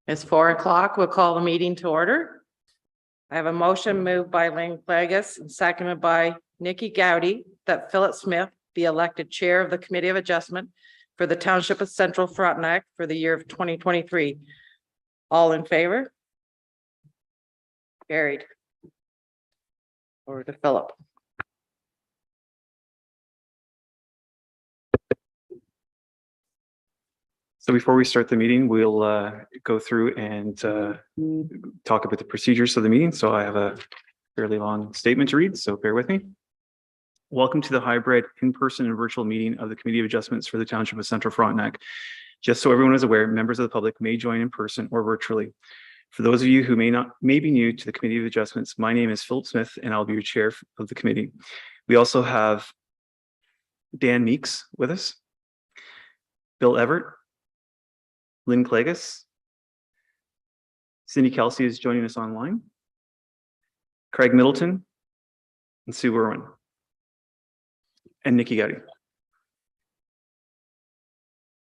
It's 4 o'clock. We'll call the meeting to order. I have a motion moved by Lynn Plagas and seconded by Nikki Gowdy that Philip Smith be elected chair of the Committee of Adjustment for the Township of Central Frontenac for the year of 2023. All in favor? Carried. Over to Philip. So before we start the meeting, we'll go through and talk about the procedures of the meeting. So I have a fairly long statement to read, so bear with me. Welcome to the hybrid in-person and virtual meeting of the Committee of Adjustments for the Township of Central Frontenac. Just so everyone is aware, members of the public may join in person or virtually. For those of you who may be new to the Committee of Adjustments, my name is Philip Smith and I'll be your chair of the committee. We also have Dan Meeks with us, Bill Everett, Lynn Plagas, Cindy Kelsey is joining us online, Craig Middleton, and Sue Irwin, and Nikki Gowdy.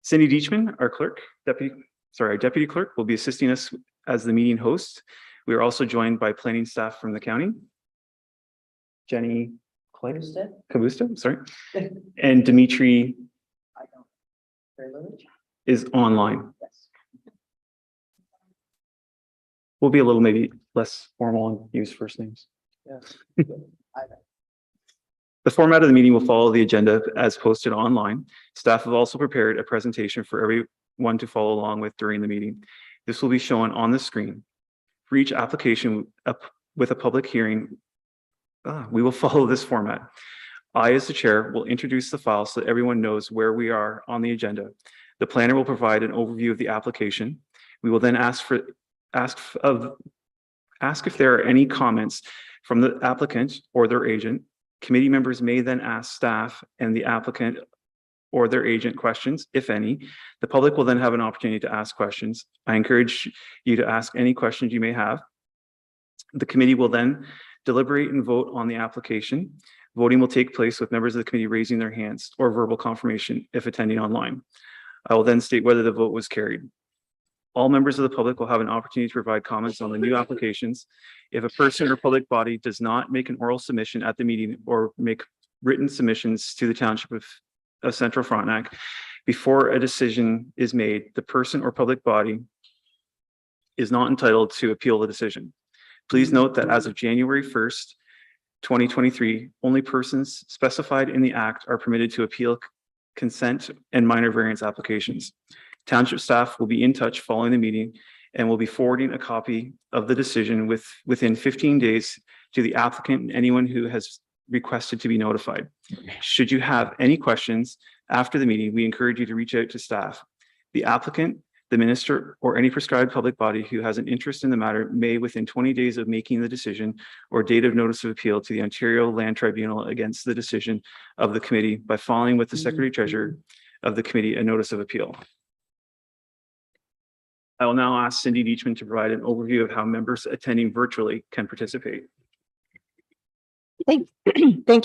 Cindy Deachman, our deputy clerk, will be assisting us as the meeting host. We are also joined by planning staff from the county, Jenny Kabusta, sorry, and Dimitri is online. We'll be a little maybe less formal and use first names. Yes. The format of the meeting will follow the agenda as posted online. Staff have also prepared a presentation for everyone to follow along with during the meeting. This will be shown on the screen. For each application with a public hearing, we will follow this format. I, as the chair, will introduce the file so that everyone knows where we are on the agenda. The planner will provide an overview of the application. We will then ask if there are any comments from the applicant or their agent. Committee members may then ask staff and the applicant or their agent questions, if any. The public will then have an opportunity to ask questions. I encourage you to ask any questions you may have. The committee will then deliberate and vote on the application. Voting will take place with members of the committee raising their hands or verbal confirmation if attending online. I will then state whether the vote was carried. All members of the public will have an opportunity to provide comments on the new applications. If a person or public body does not make an oral submission at the meeting or make written submissions to the Township of Central Frontenac before a decision is made, the person or public body is not entitled to appeal the decision. Please note that as of January 1st, 2023, only persons specified in the Act are permitted to appeal consent and minor variance applications. Township staff will be in touch following the meeting and will be forwarding a copy of the decision within 15 days to the applicant and anyone who has requested to be notified. Should you have any questions after the meeting, we encourage you to reach out to staff. The applicant, the minister, or any prescribed public body who has an interest in the matter may, within 20 days of making the decision or date of notice of appeal to the Ontario Land Tribunal against the decision of the committee by filing with the Secretary Treasurer of the committee a notice of appeal. I will now ask Cindy Deachman to provide an overview of how members attending virtually can participate. Thank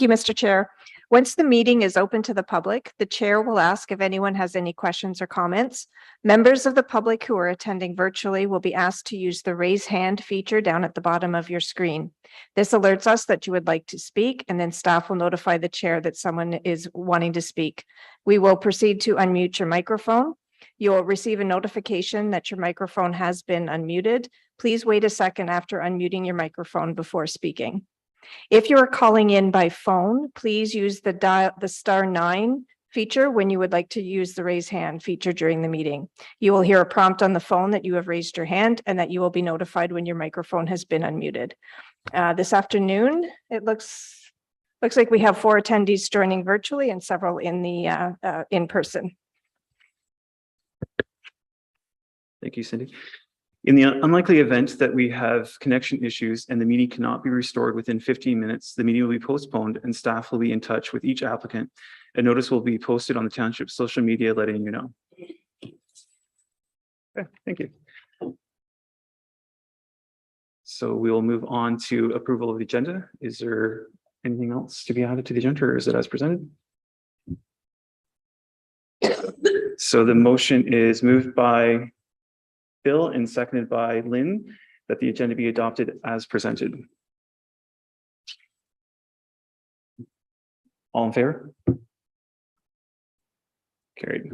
you, Mr. Chair. Once the meeting is open to the public, the chair will ask if anyone has any questions or comments. Members of the public who are attending virtually will be asked to use the raise hand feature down at the bottom of your screen. This alerts us that you would like to speak, and then staff will notify the chair that someone is wanting to speak. We will proceed to unmute your microphone. You will receive a notification that your microphone has been unmuted. Please wait a second after unmuting your microphone before speaking. If you are calling in by phone, please use the *9 feature when you would like to use the raise hand feature during the meeting. You will hear a prompt on the phone that you have raised your hand and that you will be notified when your microphone has been unmuted. This afternoon, it looks like we have 4 attendees joining virtually and several in the in person. Thank you, Cindy. In the unlikely event that we have connection issues and the meeting cannot be restored within 15 minutes, the meeting will be postponed and staff will be in touch with each applicant. A notice will be posted on the township social media letting you know. Okay, thank you. So we will move on to approval of the agenda. Is there anything else to be added to the agenda, or is it as presented? So the motion is moved by Bill and seconded by Lynn that the agenda be adopted as presented. All in favor? Carried.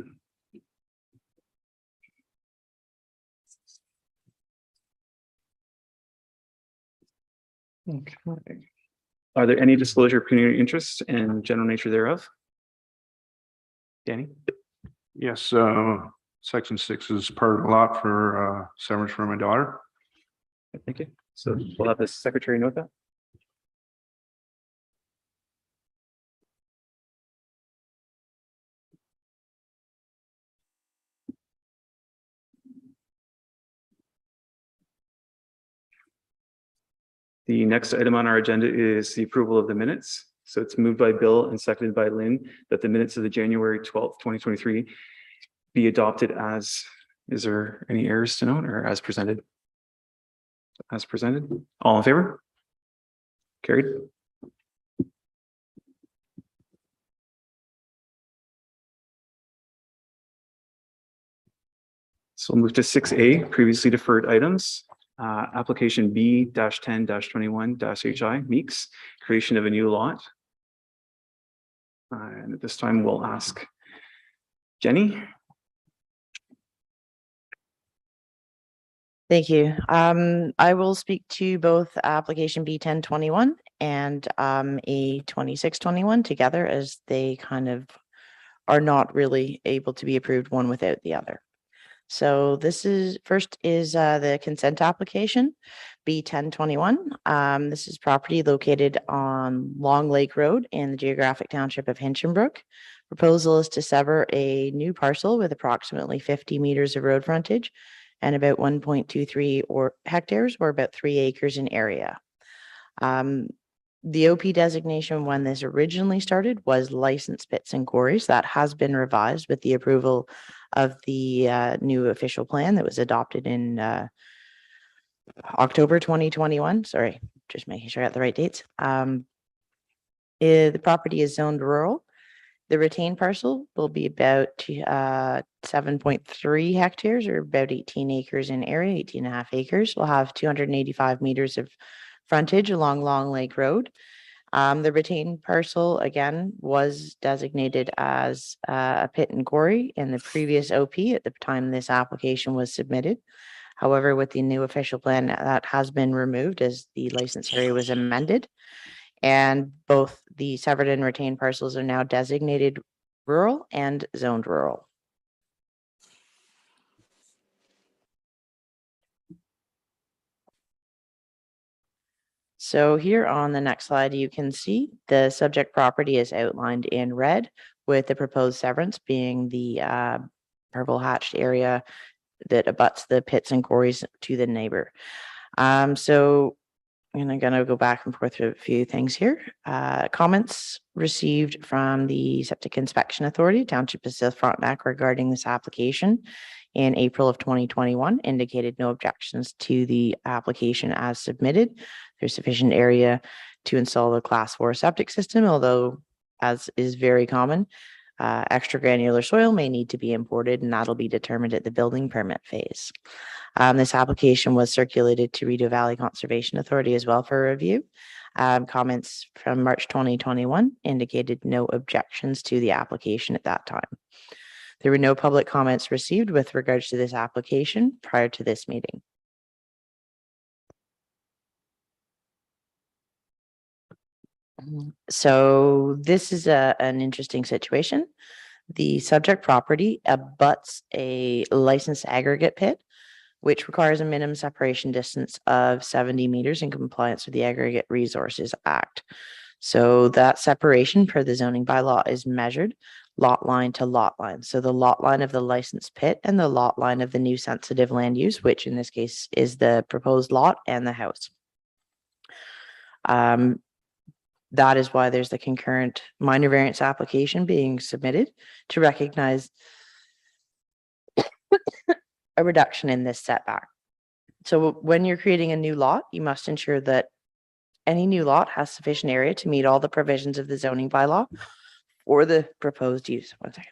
Okay. Are there any disclosure of pecuniary interests and general nature thereof? Danny? Yes, section 6 is part of the lot for severance for my daughter. Thank you. So we'll have the secretary note that. The next item on our agenda is the approval of the minutes. So it's moved by Bill and seconded by Lynn that the minutes of the January 12th, 2023 be adopted as, is there any errors to note, or as presented? As presented. All in favor? Carried. So we'll move to 6A, previously deferred items. Application B-10-21-HI Meeks, creation of a new lot. And at this time, we'll ask Jenny. Thank you. I will speak to both application B-10-21 and A 26-21 together, as they kind of are not really able to be approved one without the other. So this is the consent application B-10-21. This is property located on Long Lake Road in the geographic township of Hinchinbrook. Proposal is to sever a new parcel with approximately 50 meters of road frontage and about 1.23 hectares or about 3 acres in area. The OP designation when this originally started was licensed pits and quarries. That has been revised with the approval of the new official plan that was adopted in October 2021. Sorry, just making sure I got the right dates. The property is zoned rural. The retained parcel will be about 7.3 hectares or about 18 acres in area, 18 and a half acres. We'll have 285 meters of frontage along Long Lake Road. The retained parcel, again, was designated as a pit and quarry in the previous OP at the time this application was submitted. However, with the new official plan, that has been removed as the license area was amended. And both the severed and retained parcels are now designated rural and zoned rural. So here on the next slide, you can see the subject property is outlined in red, with the proposed severance being the purple hatched area that abuts the pits and quarries to the neighbor. So I'm going to go back and forth through a few things here. Comments received from the Septic Inspection Authority, Township of South Frontenac, regarding this application in April of 2021 indicated no objections to the application as submitted. There's sufficient area to install the Class 4 septic system, although, as is very common, extra granular soil may need to be imported, and that'll be determined at the building permit phase. This application was circulated to Rideau Valley Conservation Authority as well for review. Comments from March 2021 indicated no objections to the application at that time. There were no public comments received with regards to this application prior to this meeting. So this is an interesting situation. The subject property abuts a licensed aggregate pit, which requires a minimum separation distance of 70 meters in compliance with the Aggregate Resources Act. So that separation per the zoning bylaw is measured lot line to lot line. So the lot line of the licensed pit and the lot line of the new sensitive land use, which in this case is the proposed lot and the house. That is why there's the concurrent minor variance application being submitted to recognize a reduction in this setback. So when you're creating a new lot, you must ensure that any new lot has sufficient area to meet all the provisions of the zoning bylaw or the proposed use. One second.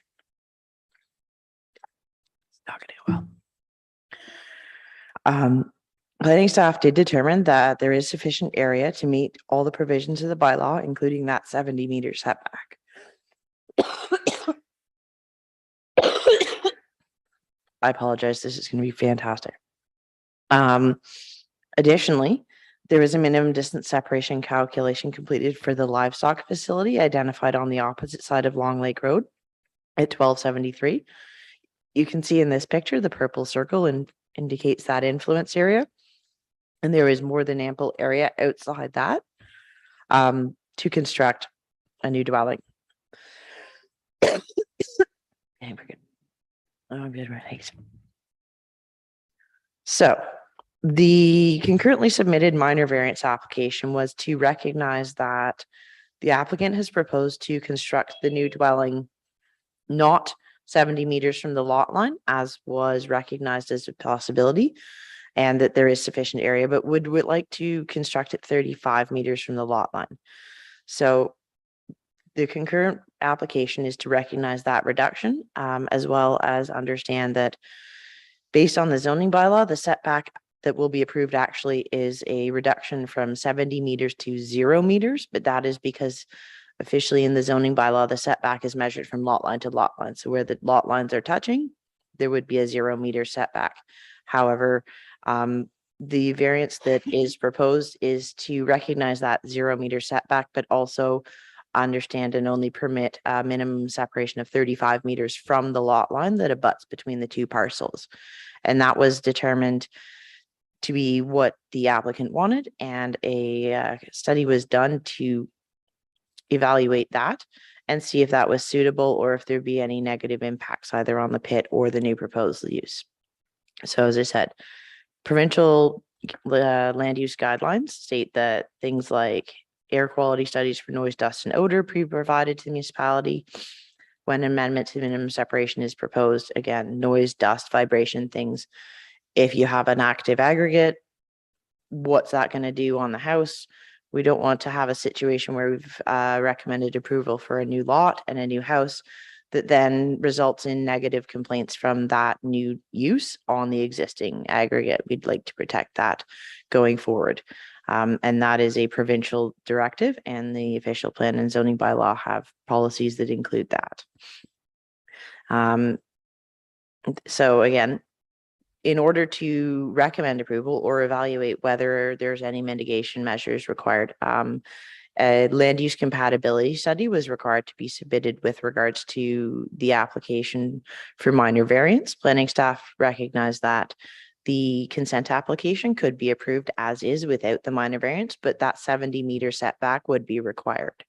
It's not gonna go well. Planning staff did determine that there is sufficient area to meet all the provisions of the bylaw, including that 70-meter setback. I apologize. This is going to be fantastic. Additionally, there is a minimum distance separation calculation completed for the livestock facility identified on the opposite side of Long Lake Road at 1273. You can see in this picture, the purple circle indicates that influence area. And there is more than ample area outside that to construct a new dwelling. Okay, we're good. Oh, I'm good. Thanks. So the concurrently submitted minor variance application was to recognize that the applicant has proposed to construct the new dwelling not 70 meters from the lot line, as was recognized as a possibility, and that there is sufficient area, but would like to construct it 35 meters from the lot line. So the concurrent application is to recognize that reduction, as well as understand that based on the zoning bylaw, the setback that will be approved actually is a reduction from 70 meters to 0 meters, but that is because officially in the zoning bylaw, the setback is measured from lot line to lot line. So where the lot lines are touching, there would be a 0 meter setback. However, the variance that is proposed is to recognize that 0 meter setback, but also understand and only permit a minimum separation of 35 meters from the lot line that abuts between the two parcels. And that was determined to be what the applicant wanted, and a study was done to evaluate that and see if that was suitable or if there'd be any negative impacts either on the pit or the new proposed use. So as I said, provincial land use guidelines state that things like air quality studies for noise, dust, and odor be provided to the municipality when amendment to minimum separation is proposed. Again, noise, dust, vibration, things. If you have an active aggregate, what's that going to do on the house? We don't want to have a situation where we've recommended approval for a new lot and a new house that then results in negative complaints from that new use on the existing aggregate. We'd like to protect that going forward. And that is a provincial directive, and the official plan and zoning bylaw have policies that include that. So again, in order to recommend approval or evaluate whether there's any mitigation measures required, a land use compatibility study was required to be submitted with regards to the application for minor variance. Planning staff recognized that the consent application could be approved as is without the minor variance, but that 70 meter setback would be required.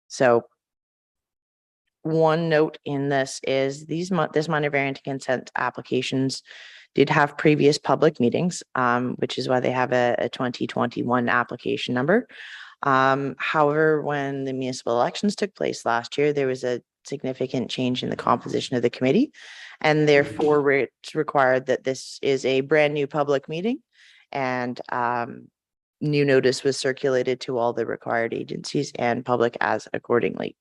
So one note in this is this minor variance consent applications did have previous public meetings, which is why they have a 2021 application number. However, when the municipal elections took place last year, there was a significant change in the composition of the committee, and therefore it's required that this is a brand new public meeting, and new notice was circulated to all the required agencies and public as accordingly.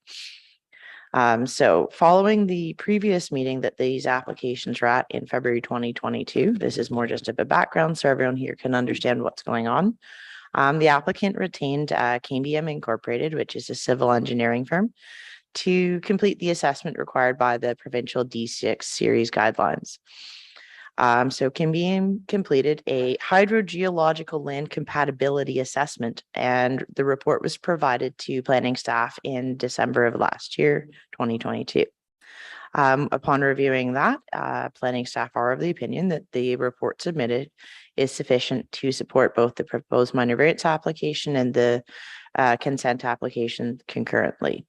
So following the previous meeting that these applications were at in February 2022, this is more just of a background so everyone here can understand what's going on. The applicant retained KBM Incorporated, which is a civil engineering firm, to complete the assessment required by the provincial D6 series guidelines. So KBM completed a hydrogeological land compatibility assessment, and the report was provided to planning staff in December of last year, 2022. Upon reviewing that, planning staff are of the opinion that the report submitted is sufficient to support both the proposed minor variance application and the consent application concurrently.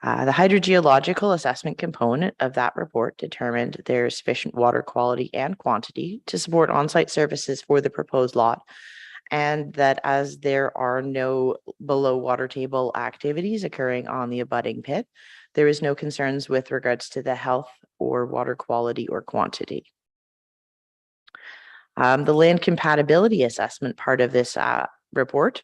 The hydrogeological assessment component of that report determined there is sufficient water quality and quantity to support on-site services for the proposed lot, and that as there are no below water table activities occurring on the abutting pit, there is no concerns with regards to the health or water quality or quantity. The land compatibility assessment part of this report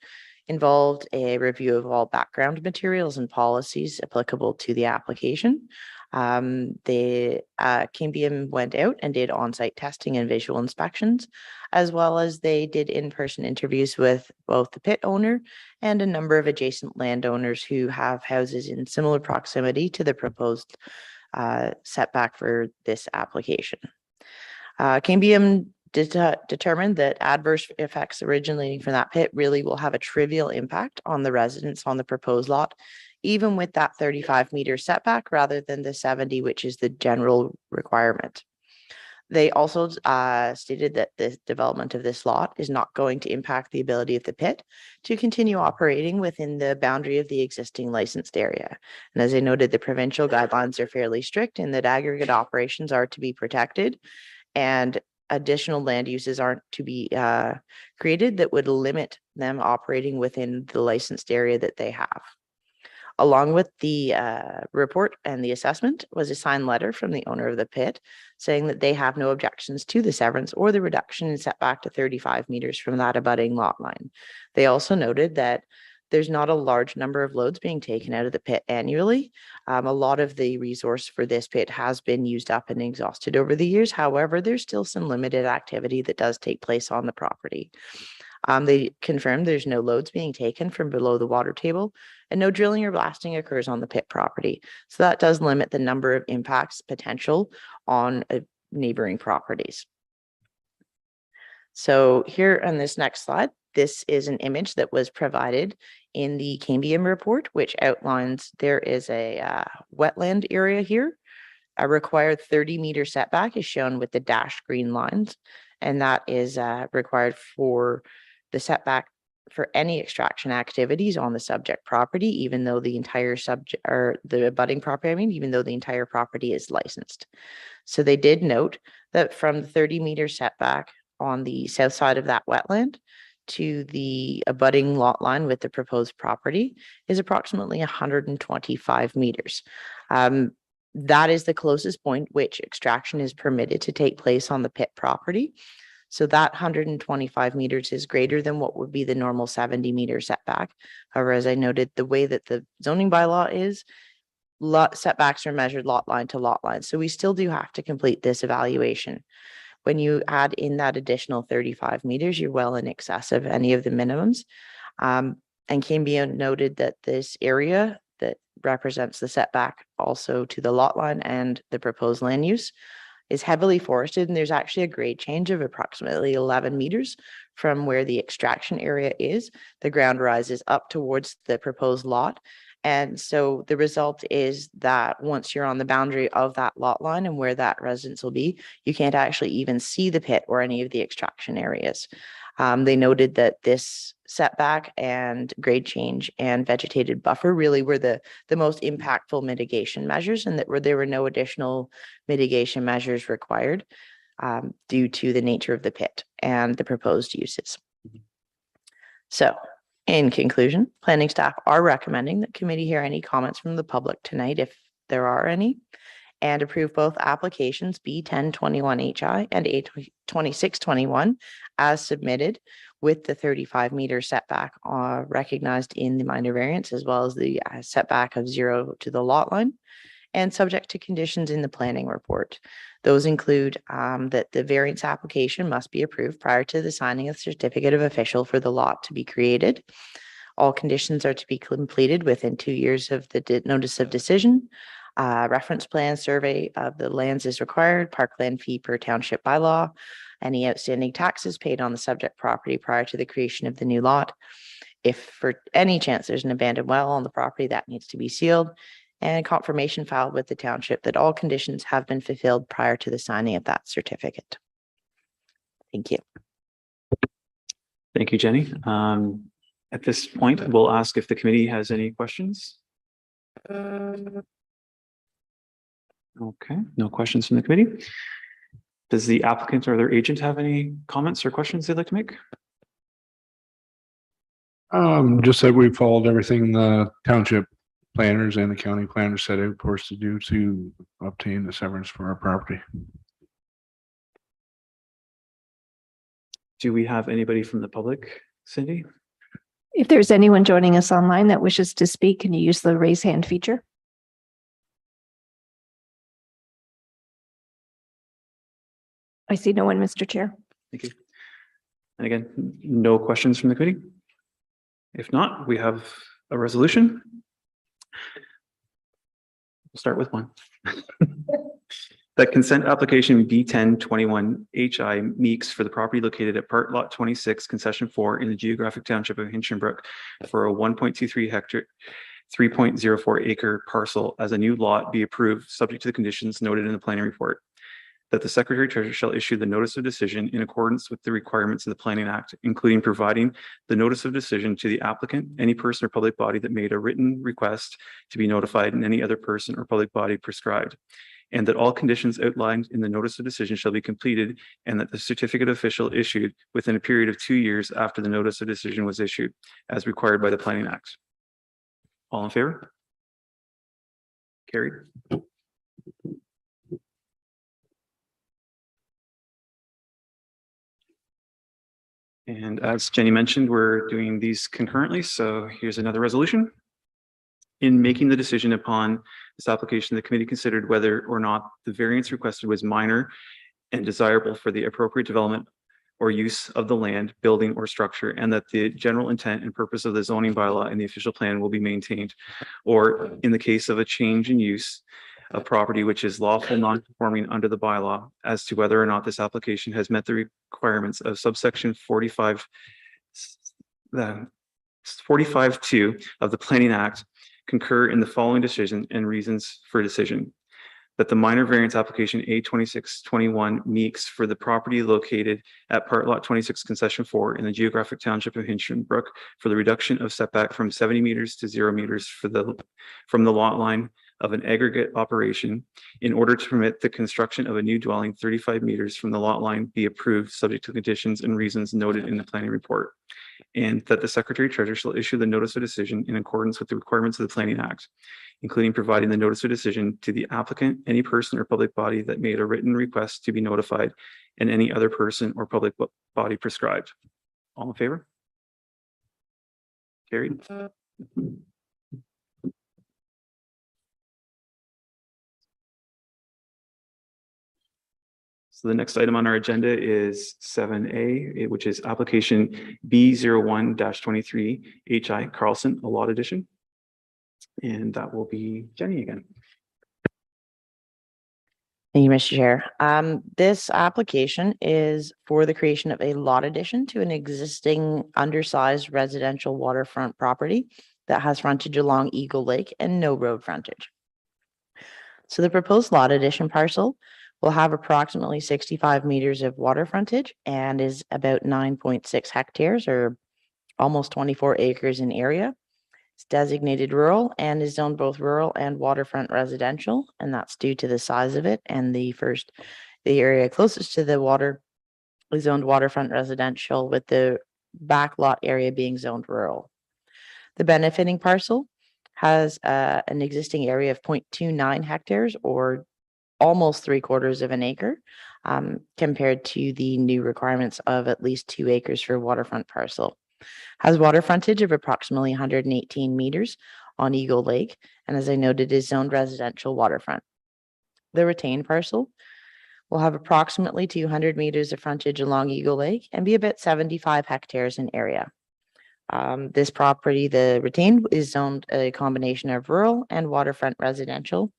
involved a review of all background materials and policies applicable to the application. The Cambium went out and did on-site testing and visual inspections, as well as they did in-person interviews with both the pit owner and a number of adjacent landowners who have houses in similar proximity to the proposed setback for this application. Cambium determined that adverse effects originating from that pit really will have a trivial impact on the residents on the proposed lot, even with that 35-meter setback rather than the 70, which is the general requirement. They also stated that the development of this lot is not going to impact the ability of the pit to continue operating within the boundary of the existing licensed area. And as I noted, the provincial guidelines are fairly strict in that aggregate operations are to be protected, and additional land uses aren't to be created that would limit them operating within the licensed area that they have. Along with the report and the assessment was a signed letter from the owner of the pit saying that they have no objections to the severance or the reduction in setback to 35 meters from that abutting lot line. They also noted that there's not a large number of loads being taken out of the pit annually. A lot of the resource for this pit has been used up and exhausted over the years. However, there's still some limited activity that does take place on the property. They confirmed there's no loads being taken from below the water table and no drilling or blasting occurs on the pit property. So that does limit the number of impacts potential on neighboring properties. So here on this next slide, this is an image that was provided in the Cambium report, which outlines there is a wetland area here. A required 30-meter setback is shown with the dashed green lines, and that is required for the setback for any extraction activities on the subject property, even though the entire subject or the abutting property, even though the entire property is licensed. So they did note that from the 30-meter setback on the south side of that wetland to the abutting lot line with the proposed property is approximately 125 meters. That is the closest point which extraction is permitted to take place on the pit property. So that 125 meters is greater than what would be the normal 70-meter setback. However, as I noted, the way that the zoning bylaw is, lot setbacks are measured lot line to lot line. So we still do have to complete this evaluation. When you add in that additional 35 meters, you're well in excess of any of the minimums. And Cambium noted that this area that represents the setback also to the lot line and the proposed land use is heavily forested, and there's actually a grade change of approximately 11 meters from where the extraction area is. The ground rises up towards the proposed lot. And so the result is that once you're on the boundary of that lot line and where that residence will be, you can't actually even see the pit or any of the extraction areas. They noted that this setback and grade change and vegetated buffer really were the most impactful mitigation measures, and that there were no additional mitigation measures required due to the nature of the pit and the proposed uses. So in conclusion, planning staff are recommending that committee hear any comments from the public tonight, if there are any, and approve both applications B1021HI and A2621 as submitted with the 35-meter setback recognized in the minor variance, as well as the setback of 0 to the lot line, and subject to conditions in the planning report. Those include that the variance application must be approved prior to the signing of the certificate of official for the lot to be created. All conditions are to be completed within 2 years of the notice of decision. Reference plan survey of the lands is required, parkland fee per township bylaw, any outstanding taxes paid on the subject property prior to the creation of the new lot. If for any chance there's an abandoned well on the property, that needs to be sealed, and confirmation filed with the township that all conditions have been fulfilled prior to the signing of that certificate. Thank you. Thank you, Jenny. At this point, we'll ask if the committee has any questions. Okay, no questions from the committee. Does the applicant or their agent have any comments or questions they'd like to make? Just that we followed everything the township planners and the county planners set out for us to do to obtain the severance for our property. Do we have anybody from the public, Cindy? If there's anyone joining us online that wishes to speak, can you use the raise hand feature? I see no one, Mr. Chair. Thank you. And again, no questions from the committee? If not, we have a resolution. We'll start with one. That consent application B1021 HI Meeks for the property located at part lot 26, concession 4 in the geographic township of Hinchinbrook for a 1.23 hectare, 3.04 acre parcel as a new lot be approved, subject to the conditions noted in the planning report. That the Secretary Treasurer shall issue the notice of decision in accordance with the requirements of the Planning Act, including providing the notice of decision to the applicant, any person or public body that made a written request to be notified, and any other person or public body prescribed. And that all conditions outlined in the notice of decision shall be completed, and that the certificate official issued within a period of 2 years after the notice of decision was issued, as required by the Planning Act. All in favor? Carried. And as Jenny mentioned, we're doing these concurrently. So here's another resolution. In making the decision upon this application, the committee considered whether or not the variance requested was minor and desirable for the appropriate development or use of the land, building, or structure, and that the general intent and purpose of the zoning bylaw and the official plan will be maintained. Or in the case of a change in use of property which is lawful non-conforming under the bylaw, as to whether or not this application has met the requirements of subsection 45(2) of the Planning Act, concur in the following decision and reasons for decision. That the minor variance application A2621 Meeks for the property located at part lot 26 concession 4 in the geographic township of Hinchinbrook for the reduction of setback from 70 meters to 0 meters from the lot line of an aggregate operation in order to permit the construction of a new dwelling 35 meters from the lot line be approved, subject to conditions and reasons noted in the planning report. And that the Secretary Treasurer shall issue the notice of decision in accordance with the requirements of the Planning Act, including providing the notice of decision to the applicant, any person or public body that made a written request to be notified, and any other person or public body prescribed. All in favor? Carried. So the next item on our agenda is 7A, which is application B01-23 HI Carlson, a lot edition. And that will be Jenny again. Thank you, Mr. Chair. This application is for the creation of a lot addition to an existing undersized residential waterfront property that has frontage along Eagle Lake and no road frontage. So the proposed lot addition parcel will have approximately 65 meters of water frontage and is about 9.6 hectares or almost 24 acres in area. It's designated rural and is zoned both rural and waterfront residential, and that's due to the size of it. And the area closest to the water is zoned waterfront residential, with the back lot area being zoned rural. The benefiting parcel has an existing area of 0.29 hectares or almost 3/4 of an acre, compared to the new requirements of at least 2 acres for waterfront parcel. Has water frontage of approximately 118 meters on Eagle Lake, and as I noted, is zoned residential waterfront. The retained parcel will have approximately 200 meters of frontage along Eagle Lake and be about 75 hectares in area. This property, the retained, is zoned a combination of rural and waterfront residential,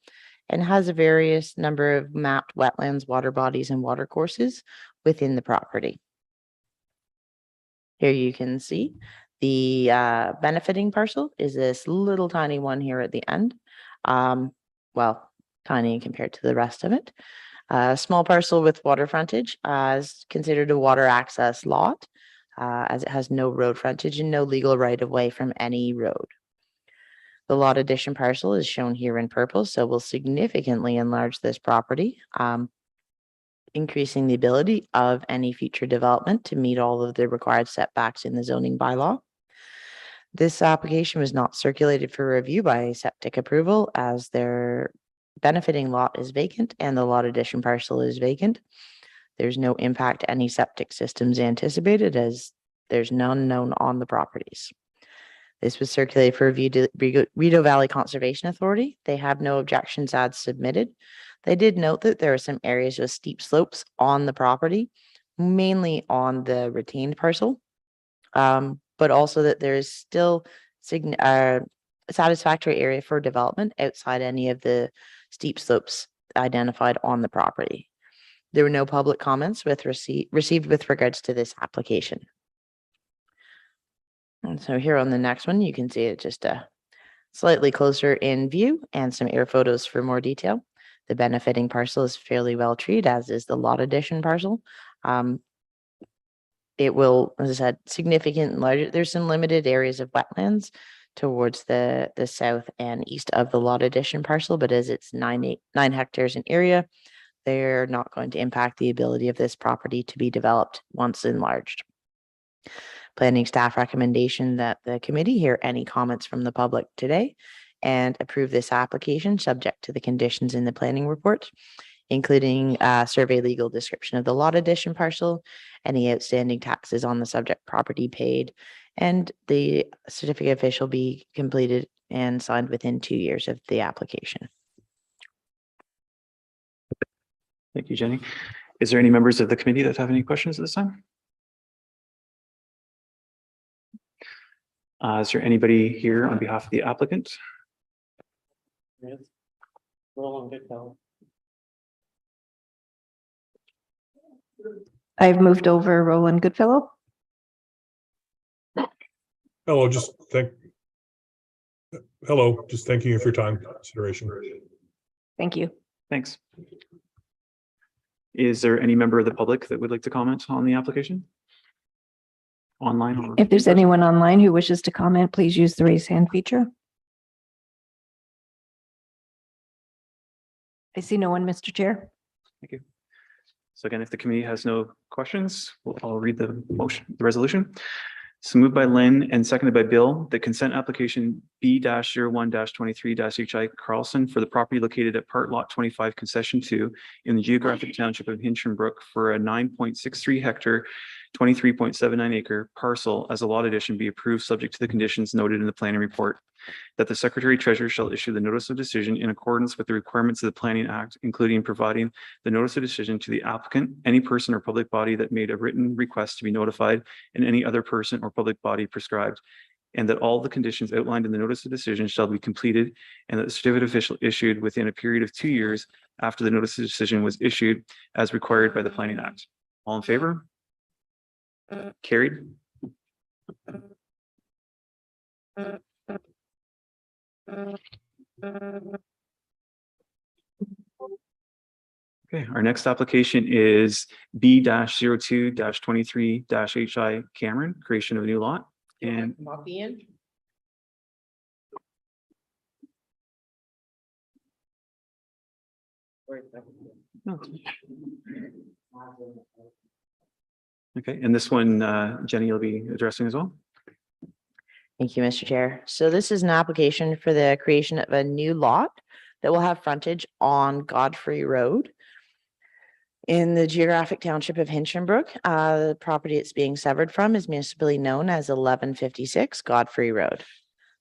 and has a various number of mapped wetlands, water bodies, and water courses within the property. Here you can see the benefiting parcel is this little tiny one here at the end. Well, tiny compared to the rest of it. Small parcel with water frontage is considered a water access lot, as it has no road frontage and no legal right of way from any road. The lot addition parcel is shown here in purple, so we'll significantly enlarge this property, increasing the ability of any future development to meet all of the required setbacks in the zoning bylaw. This application was not circulated for review by septic approval, as their benefiting lot is vacant and the lot addition parcel is vacant. There's no impact to any septic systems anticipated, as there's none known on the properties. This was circulated for review to Rideau Valley Conservation Authority. They have no objections as submitted. They did note that there are some areas with steep slopes on the property, mainly on the retained parcel, but also that there is still satisfactory area for development outside any of the steep slopes identified on the property. There were no public comments received with regards to this application. And so here on the next one, you can see it just slightly closer in view and some air photos for more detail. The benefiting parcel is fairly well treated, as is the lot addition parcel. It will, as I said, significant larger. There's some limited areas of wetlands towards the south and east of the lot addition parcel, but as it's 9 hectares in area, they're not going to impact the ability of this property to be developed once enlarged. Planning staff recommendation that the committee hear any comments from the public today and approve this application subject to the conditions in the planning report, including survey legal description of the lot addition parcel, any outstanding taxes on the subject property paid, and the certificate of official be completed and signed within 2 years of the application. Thank you, Jenny. Is there any members of the committee that have any questions at this time? Is there anybody here on behalf of the applicant? I've moved over Roland Goodfellow. Hello, just thanking you for your time consideration. Thank you. Thanks. Is there any member of the public that would like to comment on the application? Online? Or If there's anyone online who wishes to comment, please use the raise hand feature. I see no one, Mr. Chair. Thank you. So again, if the committee has no questions, I'll read the motion, the resolution. So moved by Lynn and seconded by Bill, the consent application B-01-23-HI Carlson for the property located at Part Lot 25 Concession 2 in the geographic township of Hinchinbrook for a 9.63 hectare, 23.79 acre parcel as a lot addition be approved subject to the conditions noted in the planning report. That the Secretary Treasurer shall issue the notice of decision in accordance with the requirements of the Planning Act, including providing the notice of decision to the applicant, any person or public body that made a written request to be notified, and any other person or public body prescribed, and that all the conditions outlined in the notice of decision shall be completed, and that the certificate of official issued within a period of 2 years after the notice of decision was issued as required by the Planning Act. All in favor? Carried. Okay, our next application is B-02-23-HI Cameron, creation of a new lot. And Copy in. okay, and this one, Jenny, you'll be addressing as well. Thank you, Mr. Chair. So this is an application for the creation of a new lot that will have frontage on Godfrey Road in the geographic township of Hinchinbrook. The property it's being severed from is municipally known as 1156 Godfrey Road.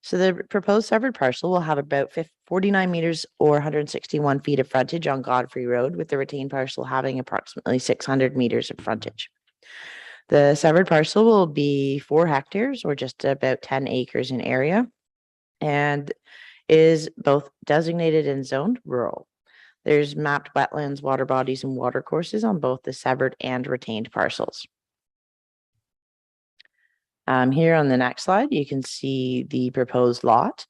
So the proposed severed parcel will have about 49 meters or 161 feet of frontage on Godfrey Road, with the retained parcel having approximately 600 meters of frontage. The severed parcel will be 4 hectares or just about 10 acres in area, and is both designated and zoned rural. There's mapped wetlands, water bodies, and water courses on both the severed and retained parcels. Here on the next slide, you can see the proposed lot.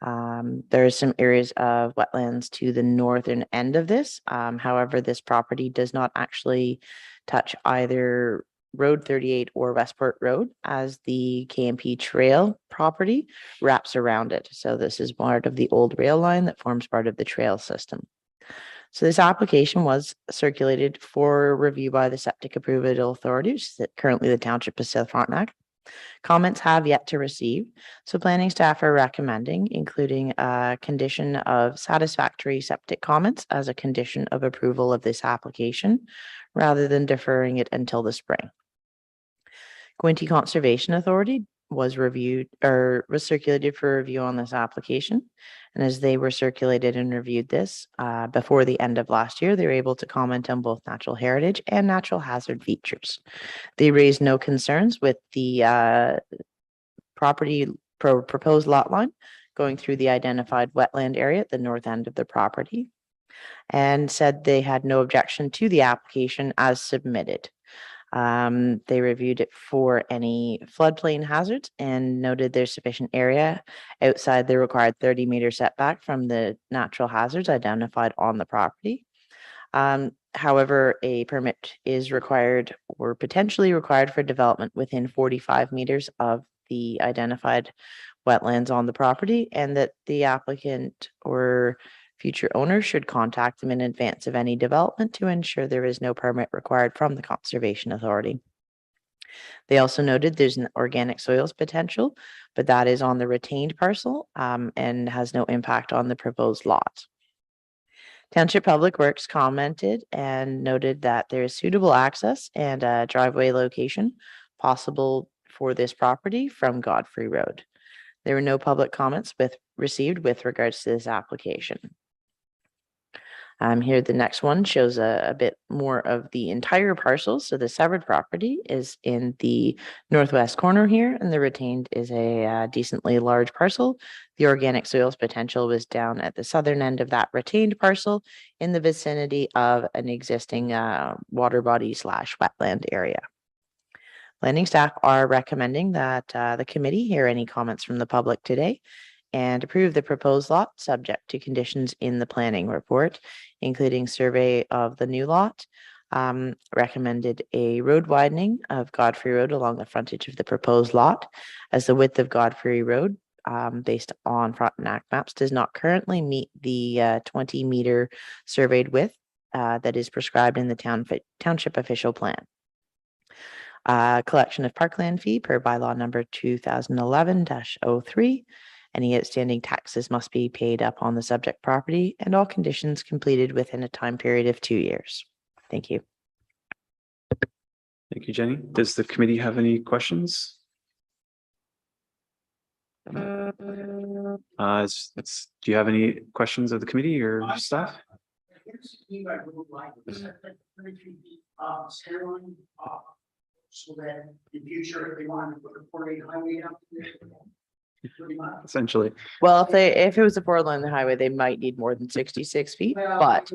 There are some areas of wetlands to the northern end of this. However, this property does not actually touch either Road 38 or Westport Road, as the KMP Trail property wraps around it. So this is part of the old rail line that forms part of the trail system. So this application was circulated for review by the Septic Approval Authority, which is currently the Township of South Frontenac. Comments have yet to receive, so planning staff are recommending including a condition of satisfactory septic comments as a condition of approval of this application, rather than deferring it until the spring. County Conservation Authority was reviewed or was circulated for review on this application. And as they were circulated and reviewed this before the end of last year, they were able to comment on both natural heritage and natural hazard features. They raised no concerns with the proposed lot line going through the identified wetland area at the north end of the property, and said they had no objection to the application as submitted. They reviewed it for any floodplain hazards and noted there's sufficient area outside the required 30-meter setback from the natural hazards identified on the property. However, a permit is required or potentially required for development within 45 meters of the identified wetlands on the property, and that the applicant or future owner should contact them in advance of any development to ensure there is no permit required from the Conservation Authority. They also noted there's an organic soils potential, but that is on the retained parcel and has no impact on the proposed lot. Township Public Works commented and noted that there is suitable access and a driveway location possible for this property from Godfrey Road. There were no public comments received with regards to this application. Here, the next one shows a bit more of the entire parcel. So the severed property is in the northwest corner here, and the retained is a decently large parcel. The organic soils potential was down at the southern end of that retained parcel in the vicinity of an existing water body / wetland area. Planning staff are recommending that the committee hear any comments from the public today and approve the proposed lot subject to conditions in the planning report, including survey of the new lot, recommended a road widening of Godfrey Road along the frontage of the proposed lot, as the width of Godfrey Road, based on Frontenac maps, does not currently meet the 20-meter surveyed width that is prescribed in the township official plan. Collection of parkland fee per bylaw number 2011-03. Any outstanding taxes must be paid up on the subject property, and all conditions completed within a time period of 2 years. Thank you. Thank you, Jenny. Does the committee have any questions? Do you have any questions of the committee or staff? So that in future, if they wanted to put a 4-lane highway out there. Essentially. Well, if it was a 4-lane highway, they might need more than 66 feet, but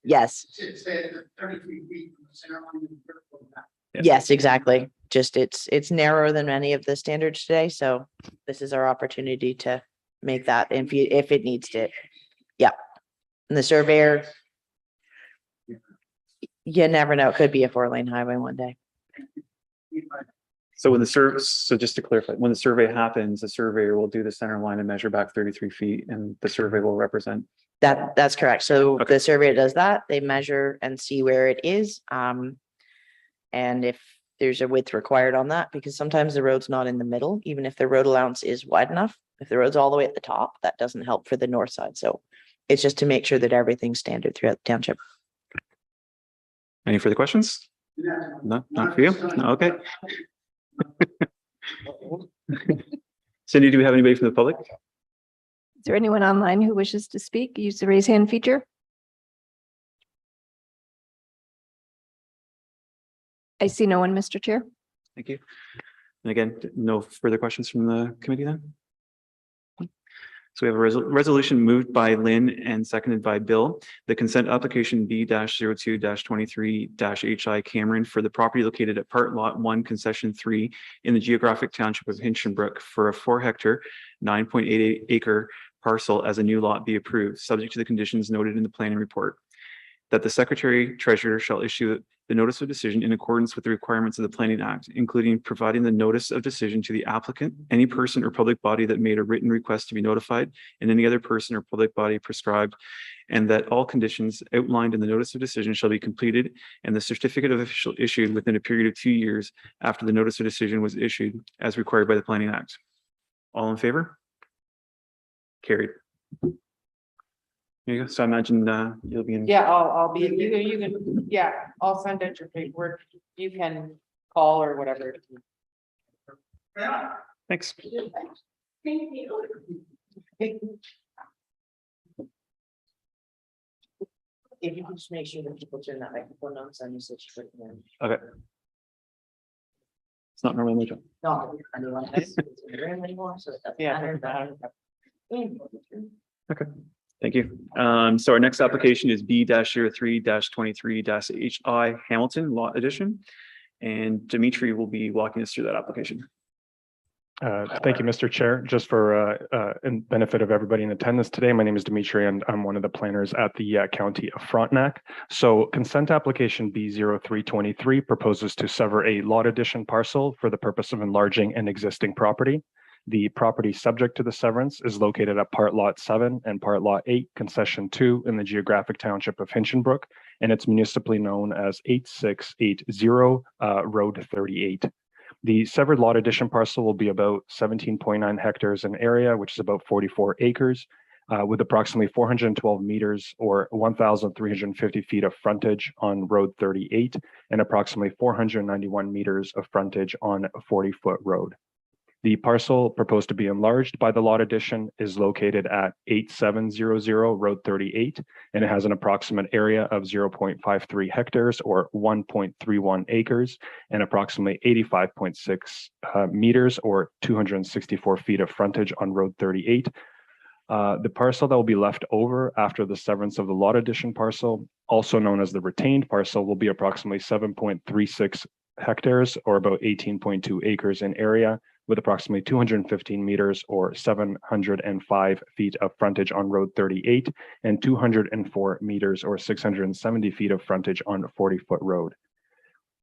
yes. It said 33 feet from the center line. Yes, exactly. Just it's narrower than many of the standards today, so this is our opportunity to make that if it needs to. Yeah. And the surveyor, you never know, it could be a 4-lane highway one day. So so just to clarify, when the survey happens, the surveyor will do the center line and measure back 33 feet, and the survey will represent. That's correct. So Okay. the surveyor does that, they measure and see where it is. And if there's a width required on that, because sometimes the road's not in the middle, even if the road allowance is wide enough, if the road's all the way at the top, that doesn't help for the north side. So it's just to make sure that everything's standard throughout the township. Any further questions? No, not for you. No, okay. Cindy, do we have anybody from the public? Is there anyone online who wishes to speak? Use the raise hand feature. I see no one, Mr. Chair. Thank you. And again, no further questions from the committee then? So we have a resolution moved by Lynn and seconded by Bill. The consent application B-02-23-HI Cameron for the property located at Part Lot 1, Concession 3 in the geographic township of Hinchinbrook for a 4-hectare, 9.88 acre parcel as a new lot be approved, subject to the conditions noted in the planning report. That the Secretary Treasurer shall issue the notice of decision in accordance with the requirements of the Planning Act, including providing the notice of decision to the applicant, any person or public body that made a written request to be notified, and any other person or public body prescribed, and that all conditions outlined in the notice of decision shall be completed and the certificate of official issued within a period of 2 years after the notice of decision was issued as required by the Planning Act. All in favor? Carried. There you go. So I imagine you'll be in. Yeah, I'll be, you can, yeah, I'll send out your paperwork. You can call or whatever. Yeah. Thanks. Thank you. If you can just make sure that people turn that microphone on, so you said you put it in. Okay. It's not normally my job. No, anyone else is in the room anymore, so it doesn't matter. Thank you. So our next application is B-03-23-HI Hamilton Lot Edition. And Dimitri will be walking us through that application. Thank you, Mr. Chair. Just for in benefit of everybody in attendance today, my name is Dimitri and I'm one of the planners at the County of Frontenac. So consent application B-03-23 proposes to sever a lot addition parcel for the purpose of enlarging an existing property. The property subject to the severance is located at Part Lot 7 and Part Lot 8, Concession 2 in the geographic township of Hinchinbrook, and it's municipally known as 8680 Road 38. The severed lot addition parcel will be about 17.9 hectares in area, which is about 44 acres, with approximately 412 meters or 1,350 feet of frontage on Road 38 and approximately 491 meters of frontage on a 40-foot road. The parcel proposed to be enlarged by the lot addition is located at 8700 Road 38, and it has an approximate area of 0.53 hectares or 1.31 acres and approximately 85.6 meters or 264 feet of frontage on Road 38. The parcel that will be left over after the severance of the lot addition parcel, also known as the retained parcel, will be approximately 7.36 hectares or about 18.2 acres in area, with approximately 215 meters or 705 feet of frontage on Road 38 and 204 meters or 670 feet of frontage on a 40-foot road.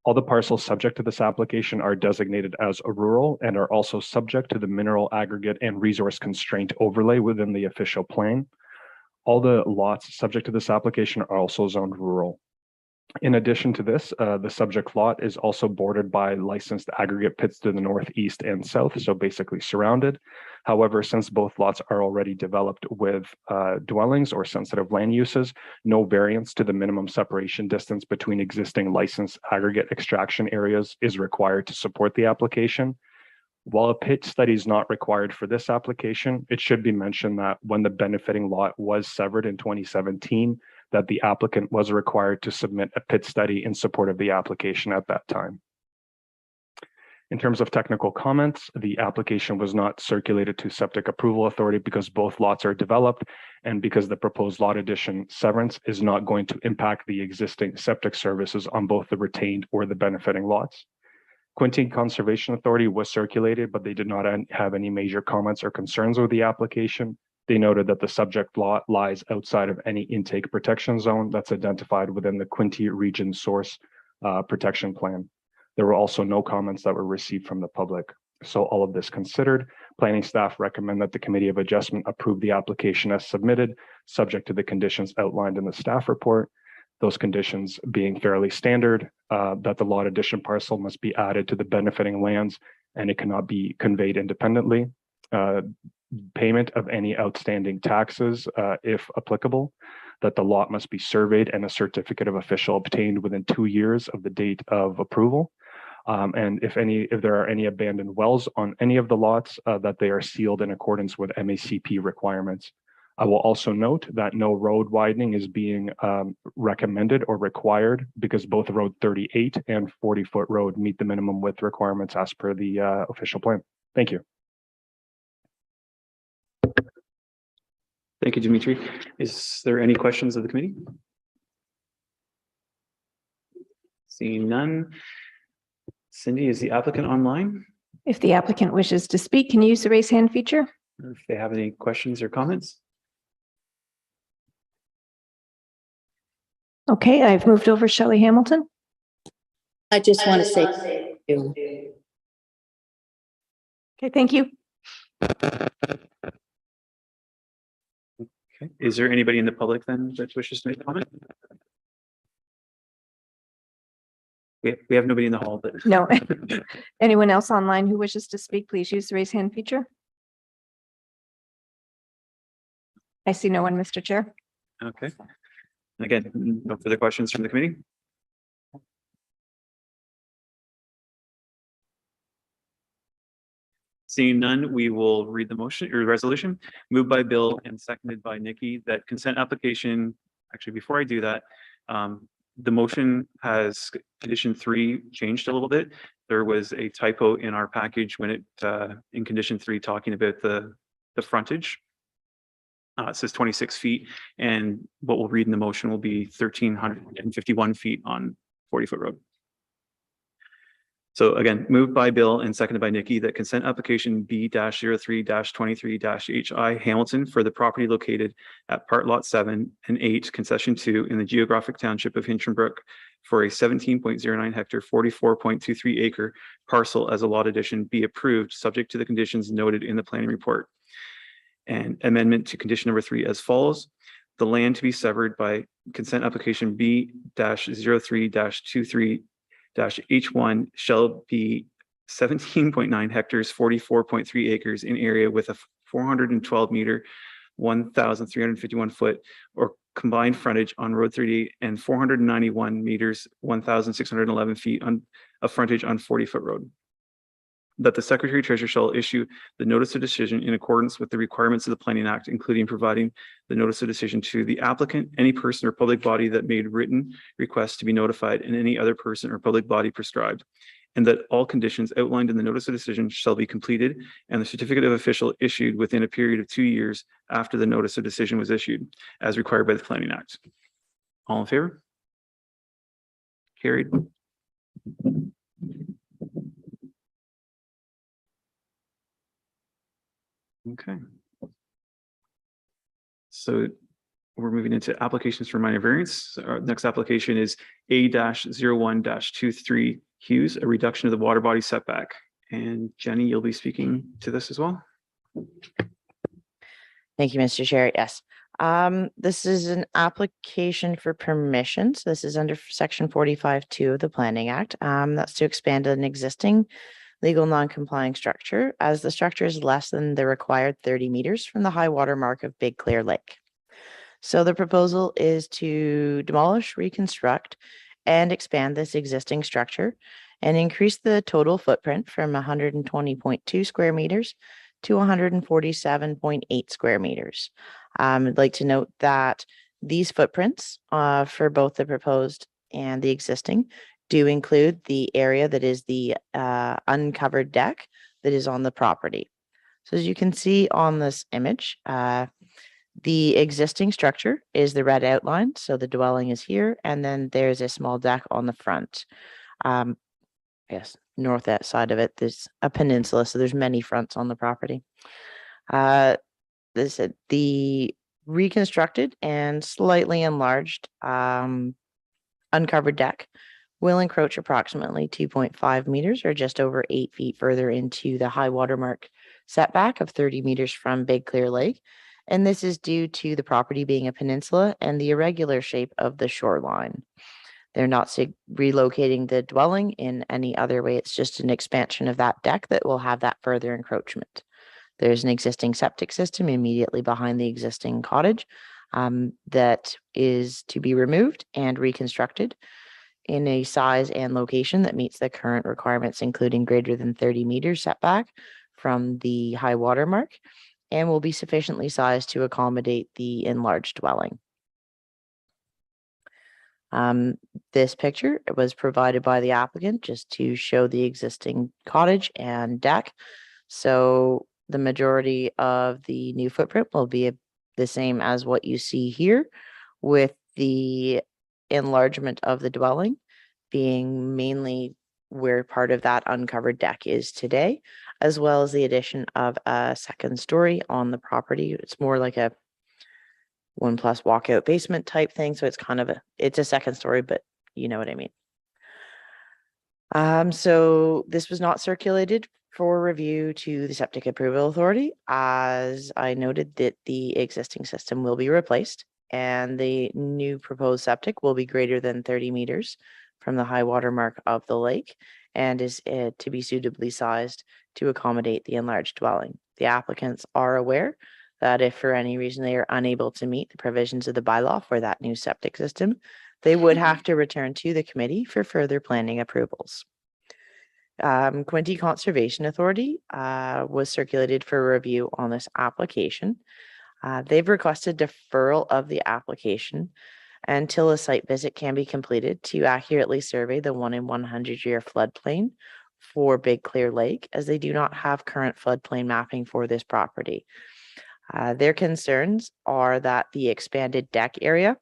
All the parcels subject to this application are designated as rural and are also subject to the mineral aggregate and resource constraint overlay within the official plan. All the lots subject to this application are also zoned rural. In addition to this, the subject lot is also bordered by licensed aggregate pits to the northeast and south, so basically surrounded. However, since both lots are already developed with dwellings or sensitive land uses, no variance to the minimum separation distance between existing licensed aggregate extraction areas is required to support the application. While a pit study is not required for this application, it should be mentioned that when the benefiting lot was severed in 2017, that the applicant was required to submit a pit study in support of the application at that time. In terms of technical comments, the application was not circulated to Septic Approval Authority because both lots are developed and because the proposed lot addition severance is not going to impact the existing septic services on both the retained or the benefiting lots. Quinte Conservation Authority was circulated, but they did not have any major comments or concerns with the application. They noted that the subject lot lies outside of any intake protection zone that's identified within the Quinte Region Source Protection Plan. There were also no comments that were received from the public. So all of this considered, planning staff recommend that the Committee of Adjustment approve the application as submitted, subject to the conditions outlined in the staff report. Those conditions being fairly standard, that the lot addition parcel must be added to the benefiting lands and it cannot be conveyed independently. Payment of any outstanding taxes, if applicable, that the lot must be surveyed and a certificate of official obtained within 2 years of the date of approval. And if there are any abandoned wells on any of the lots, that they are sealed in accordance with MACP requirements. I will also note that no road widening is being recommended or required because both Road 38 and 40-foot road meet the minimum width requirements as per the official plan. Thank you. Thank you, Dimitri. Is there any questions of the committee? Seeing none. Cindy, is the applicant online? If the applicant wishes to speak, can you use the raise hand feature? If they have any questions or comments? Okay, I've moved over Shelley Hamilton. I just want to say thank you. Okay, thank you. Okay. Is there anybody in the public then that wishes to make a comment? We have nobody in the hall, but. No. Anyone else online who wishes to speak, please use the raise hand feature. I see no one, Mr. Chair. Okay. Again, no further questions from the committee? Seeing none, we will read the motion or resolution moved by Bill and seconded by Nikki that consent application. Actually, before I do that, the motion has condition 3 changed a little bit. There was a typo in our package when it in condition 3 talking about the frontage. It says 26 feet, and what we'll read in the motion will be 1,351 feet on 40-foot road. So again, moved by Bill and seconded by Nikki that consent application B-03-23-HI Hamilton for the property located at part lot 7 and 8, concession 2 in the geographic township of Hinchinbrook for a 17.09 hectare, 44.23 acre parcel as a lot addition be approved, subject to the conditions noted in the planning report. And amendment to condition number 3 as follows. The land to be severed by consent application B-03-23-H1 shall be 17.9 hectares, 44.3 acres in area with a 412 meter, 1,351 foot or combined frontage on Road 38 and 491 meters, 1,611 feet on a frontage on 40-foot road. That the Secretary Treasurer shall issue the notice of decision in accordance with the requirements of the Planning Act, including providing the notice of decision to the applicant, any person or public body that made written requests to be notified, and any other person or public body prescribed. And that all conditions outlined in the notice of decision shall be completed and the certificate of official issued within a period of 2 years after the notice of decision was issued, as required by the Planning Act. All in favor? Carried. Okay. So we're moving into applications for minor variance. Our next application is A-01-23 Hughes, a reduction of the water body setback. And Jenny, you'll be speaking to this as well. Thank you, Mr. Chair. Yes. This is an application for permission. So this is under section 45(2) of the Planning Act. That's to expand an existing legal non-complying structure as the structure is less than the required 30 meters from the high water mark of Big Clear Lake. So the proposal is to demolish, reconstruct, and expand this existing structure and increase the total footprint from 120.2 square meters to 147.8 square meters. I'd like to note that these footprints for both the proposed and the existing do include the area that is the uncovered deck that is on the property. So as you can see on this image, the existing structure is the red outline. So the dwelling is here, and then there's a small deck on the front. Yes, north that side of it, there's a peninsula, so there's many fronts on the property. The reconstructed and slightly enlarged uncovered deck will encroach approximately 2.5 meters or just over 8 feet further into the high water mark setback of 30 meters from Big Clear Lake. And this is due to the property being a peninsula and the irregular shape of the shoreline. They're not relocating the dwelling in any other way. It's just an expansion of that deck that will have that further encroachment. There's an existing septic system immediately behind the existing cottage that is to be removed and reconstructed in a size and location that meets the current requirements, including greater than 30 meters setback from the high water mark, and will be sufficiently sized to accommodate the enlarged dwelling. This picture was provided by the applicant just to show the existing cottage and deck. So the majority of the new footprint will be the same as what you see here, with the enlargement of the dwelling being mainly where part of that uncovered deck is today, as well as the addition of a second story on the property. It's more like a 1+ walkout basement type thing. So it's kind of it's a second story, but you know what I mean. So this was not circulated for review to the Septic Approval Authority, as I noted that the existing system will be replaced and the new proposed septic will be greater than 30 meters from the high water mark of the lake and is to be suitably sized to accommodate the enlarged dwelling. The applicants are aware that if for any reason they are unable to meet the provisions of the bylaw for that new septic system, they would have to return to the committee for further planning approvals. Quinte Conservation Authority was circulated for review on this application. They've requested deferral of the application until a site visit can be completed to accurately survey the 1 in 100 year floodplain for Big Clear Lake, as they do not have current floodplain mapping for this property. Their concerns are that the expanded deck area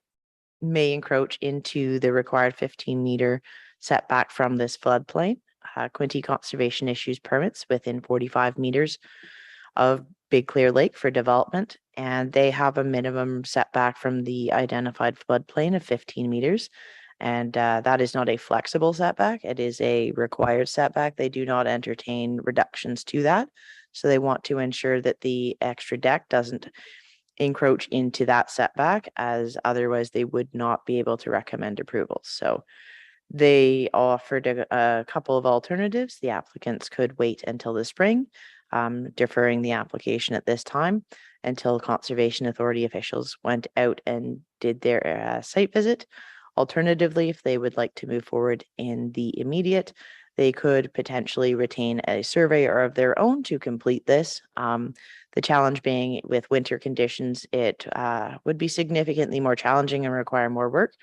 may encroach into the required 15-meter setback from this floodplain. Quinte Conservation issues permits within 45 meters of Big Clear Lake for development, and they have a minimum setback from the identified floodplain of 15 meters. And that is not a flexible setback. It is a required setback. They do not entertain reductions to that. So they want to ensure that the extra deck doesn't encroach into that setback, as otherwise they would not be able to recommend approval. So they offered a couple of alternatives. The applicants could wait until the spring, deferring the application at this time until Conservation Authority officials went out and did their site visit. Alternatively, if they would like to move forward in the immediate, they could potentially retain a surveyor of their own to complete this. The challenge being with winter conditions, it would be significantly more challenging and require more work.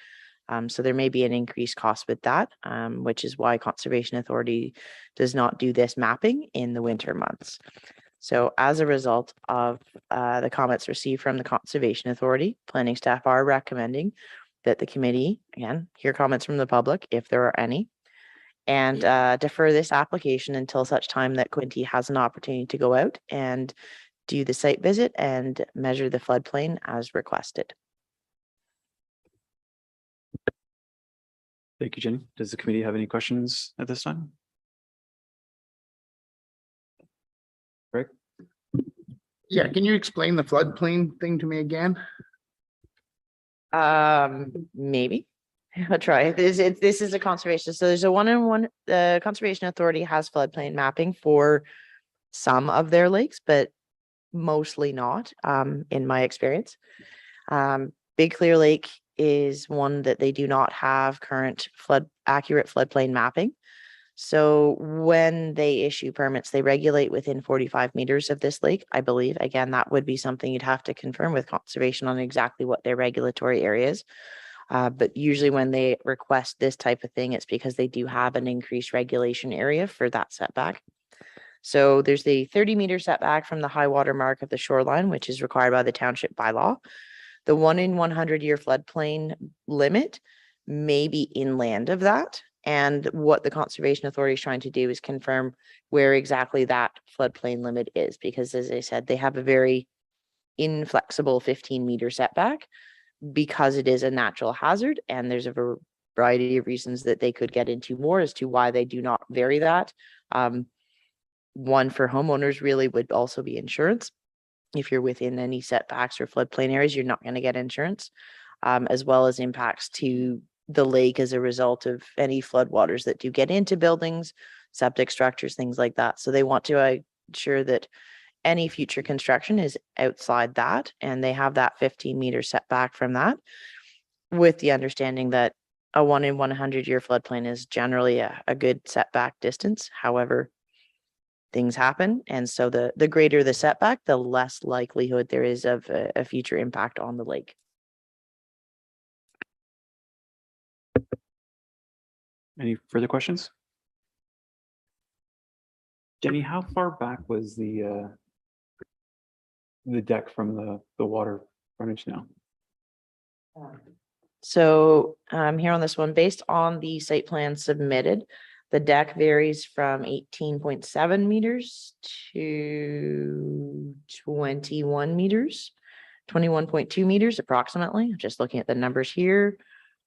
So there may be an increased cost with that, which is why Conservation Authority does not do this mapping in the winter months. So as a result of the comments received from the Conservation Authority, planning staff are recommending that the committee, again, hear comments from the public if there are any, and defer this application until such time that Quinte has an opportunity to go out and do the site visit and measure the floodplain as requested. Thank you, Jenny. Does the committee have any questions at this time? Greg? Yeah, can you explain the floodplain thing to me again? Maybe. I'll try. This is a conservation. So there's a 1 in 1, the Conservation Authority has floodplain mapping for some of their lakes, but mostly not, in my experience. Big Clear Lake is one that they do not have current accurate floodplain mapping. So when they issue permits, they regulate within 45 meters of this lake, I believe. Again, that would be something you'd have to confirm with conservation on exactly what their regulatory area is. But usually when they request this type of thing, it's because they do have an increased regulation area for that setback. So there's the 30-meter setback from the high water mark of the shoreline, which is required by the township bylaw. The 1 in 100 year floodplain limit may be inland of that. And what the Conservation Authority is trying to do is confirm where exactly that floodplain limit is, because as I said, they have a very inflexible 15-meter setback because it is a natural hazard. And there's a variety of reasons that they could get into more as to why they do not vary that. One for homeowners really would also be insurance. If you're within any setbacks or floodplain areas, you're not going to get insurance, as well as impacts to the lake as a result of any floodwaters that do get into buildings, septic structures, things like that. So they want to ensure that any future construction is outside that, and they have that 15-meter setback from that, with the understanding that a 1 in 100 year floodplain is generally a good setback distance. However, things happen. And so the greater the setback, the less likelihood there is of a future impact on the lake. Any further questions? Jenny, how far back was the deck from the water frontage now? So here on this one, based on the site plan submitted, the deck varies from 18.7 meters to 21 meters, 21.2 meters approximately. I'm just looking at the numbers here.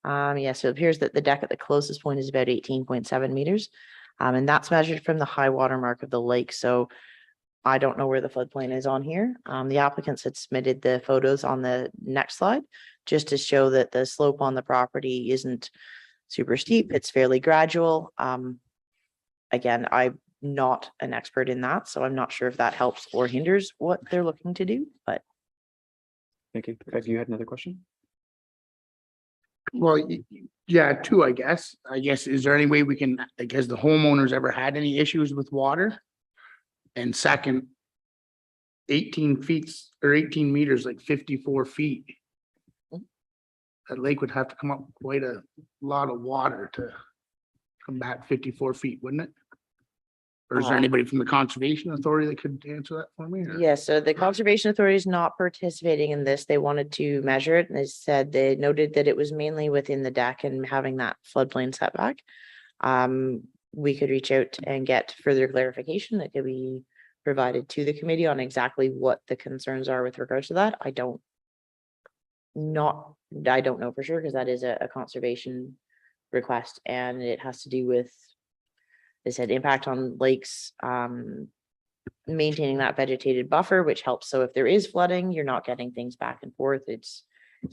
Yeah, so it appears that the deck at the closest point is about 18.7 meters. And that's measured from the high water mark of the lake. So I don't know where the floodplain is on here. The applicants had submitted the photos on the next slide just to show that the slope on the property isn't super steep. It's fairly gradual. Again, I'm not an expert in that, so I'm not sure if that helps or hinders what they're looking to do, but. Thank you. Greg, you had another question? Well, yeah, two, I guess. I guess, is there any way we can, like, has the homeowners ever had any issues with water? And second, 18 feet or 18 meters, like 54 feet. That lake would have to come up quite a lot of water to come back 54 feet, wouldn't it? Or is there anybody from the Conservation Authority that could answer that for me? or- Yeah, so the Conservation Authority is not participating in this. They wanted to measure it and they said they noted that it was mainly within the deck and having that floodplain setback. We could reach out and get further clarification that could be provided to the committee on exactly what the concerns are with regards to that. I don't know for sure because that is a conservation request and it has to do with, they said, impact on lakes, maintaining that vegetated buffer, which helps. So if there is flooding, you're not getting things back and forth. It's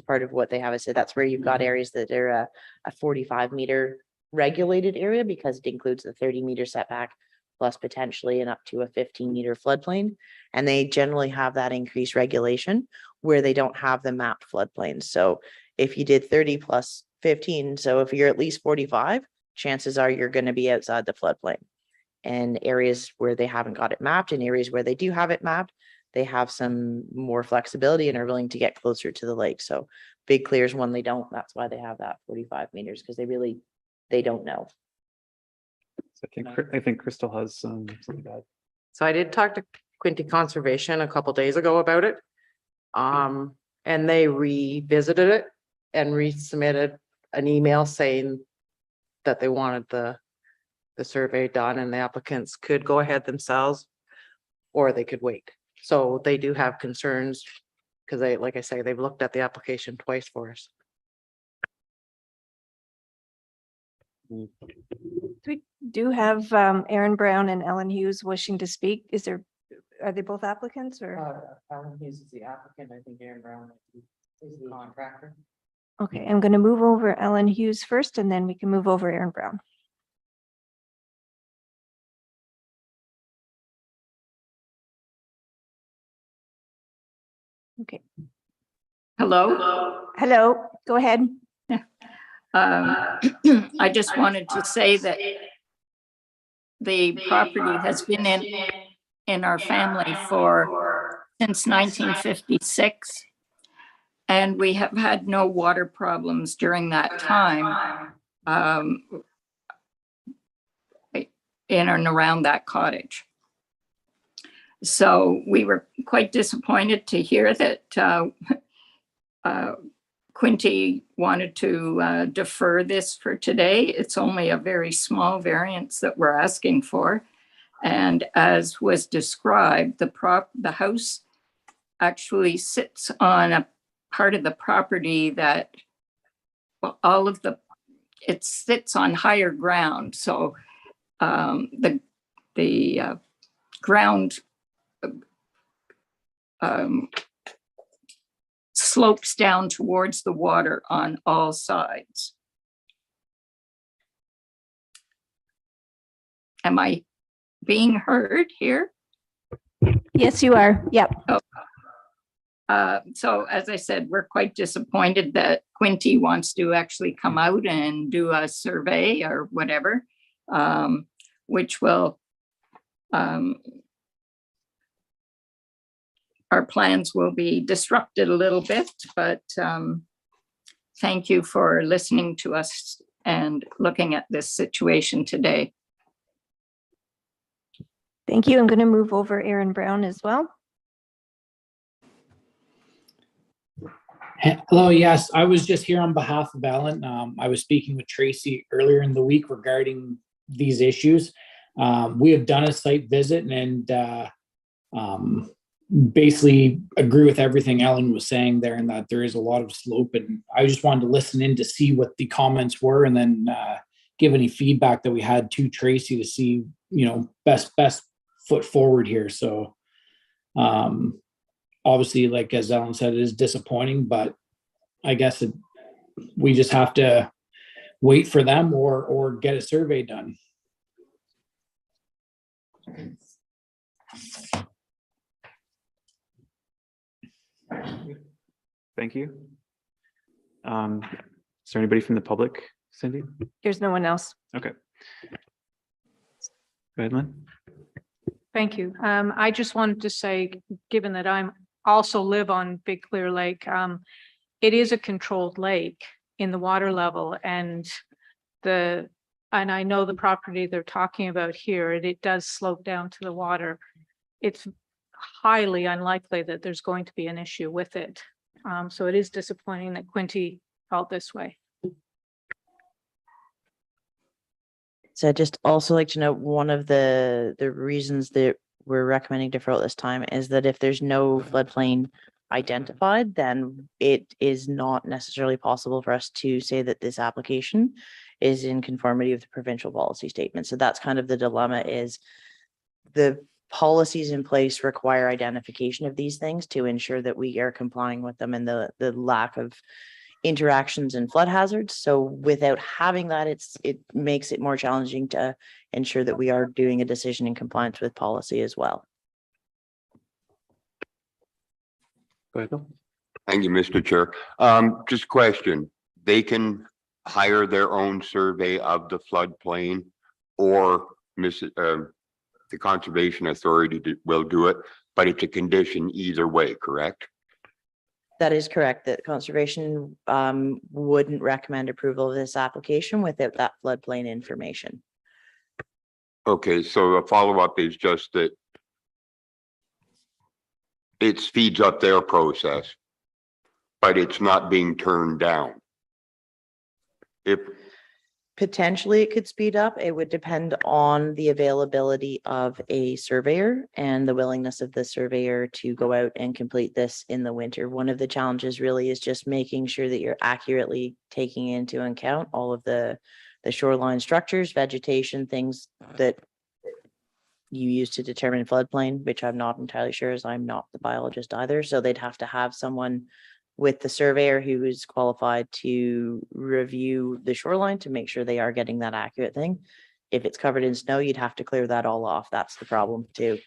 part of what they have. So that's where you've got areas that are a 45-meter regulated area because it includes the 30-meter setback plus potentially and up to a 15-meter floodplain. And they generally have that increased regulation where they don't have the mapped floodplains. So if you did 30 plus 15, so if you're at least 45, chances are you're going to be outside the floodplain. And areas where they haven't got it mapped and areas where they do have it mapped, they have some more flexibility and are willing to get closer to the lake. So big clears when they don't, that's why they have that 45 meters because they don't know. I think Crystal has something bad. So I did talk to Quinty Conservation a couple days ago about it. And they revisited it and resubmitted an email saying that they wanted the survey done and the applicants could go ahead themselves or they could wait. So they do have concerns because they, like I say, they've looked at the application twice for us. We do have Aaron Brown and Ellen Hughes wishing to speak. Are they both applicants or? Alan Hughes is the applicant. I think Aaron Brown is the contractor. Okay, I'm going to move over Ellen Hughes first and then we can move over Aaron Brown. Okay. Hello. Hello, go ahead. I just wanted to say that the property has been in our family since 1956. And we have had no water problems during that time in and around that cottage. So we were quite disappointed to hear that Quinty wanted to defer this for today. It's only a very small variance that we're asking for. And as was described, the house actually sits on a part of the property that it sits on higher ground. So the ground slopes down towards the water on all sides. Am I being heard here? Yes, you are. Yep. So as I said, we're quite disappointed that Quinty wants to actually come out and do a survey or whatever, which will, our plans will be disrupted a little bit, but thank you for listening to us and looking at this situation today. Thank you. I'm going to move over Aaron Brown as well. Hello, yes, I was just here on behalf of Ellen. I was speaking with Tracy earlier in the week regarding these issues. We have done a site visit and basically agree with everything Ellen was saying there and that there is a lot of slope. And I just wanted to listen in to see what the comments were and then give any feedback that we had to Tracy to see, best foot forward here. So obviously, like as Ellen said, it is disappointing, but I guess we just have to wait for them or get a survey done. Thank you. Is there anybody from the public, Cindy? There's no one else. Okay. Go ahead, Lynn. Thank you. I just wanted to say, given that I'm also live on Big Clear Lake, it is a controlled lake in the water level, and I know the property they're talking about here, it does slope down to the water. It's highly unlikely that there's going to be an issue with it. So it is disappointing that Quinty felt this way. So I'd just also like to note, one of the reasons that we're recommending deferral this time is that if there's no floodplain identified, then it is not necessarily possible for us to say that this application is in conformity with the provincial policy statement. So that's kind of the dilemma, is the policies in place require identification of these things to ensure that we are complying with them, and the lack of interactions and flood hazards. So without having that, it makes it more challenging to ensure that we are doing a decision in compliance with policy as well. Go ahead, Bill. Thank you, Mr. Chair. Just a question. They can hire their own survey of the floodplain, or the Conservation Authority will do it, but it's a condition either way, correct? That is correct, that conservation wouldn't recommend approval of this application without that floodplain information. Okay, so a follow-up is just that it speeds up their process, but it's not being turned down. If Potentially, it could speed up. It would depend on the availability of a surveyor and the willingness of the surveyor to go out and complete this in the winter. One of the challenges really is just making sure that you're accurately taking into account all of the shoreline structures, vegetation, things that you use to determine floodplain, which I'm not entirely sure, as I'm not the biologist either. So they'd have to have someone with the surveyor who is qualified to review the shoreline to make sure they are getting that accurate thing. If it's covered in snow, you'd have to clear that all off. That's the problem too.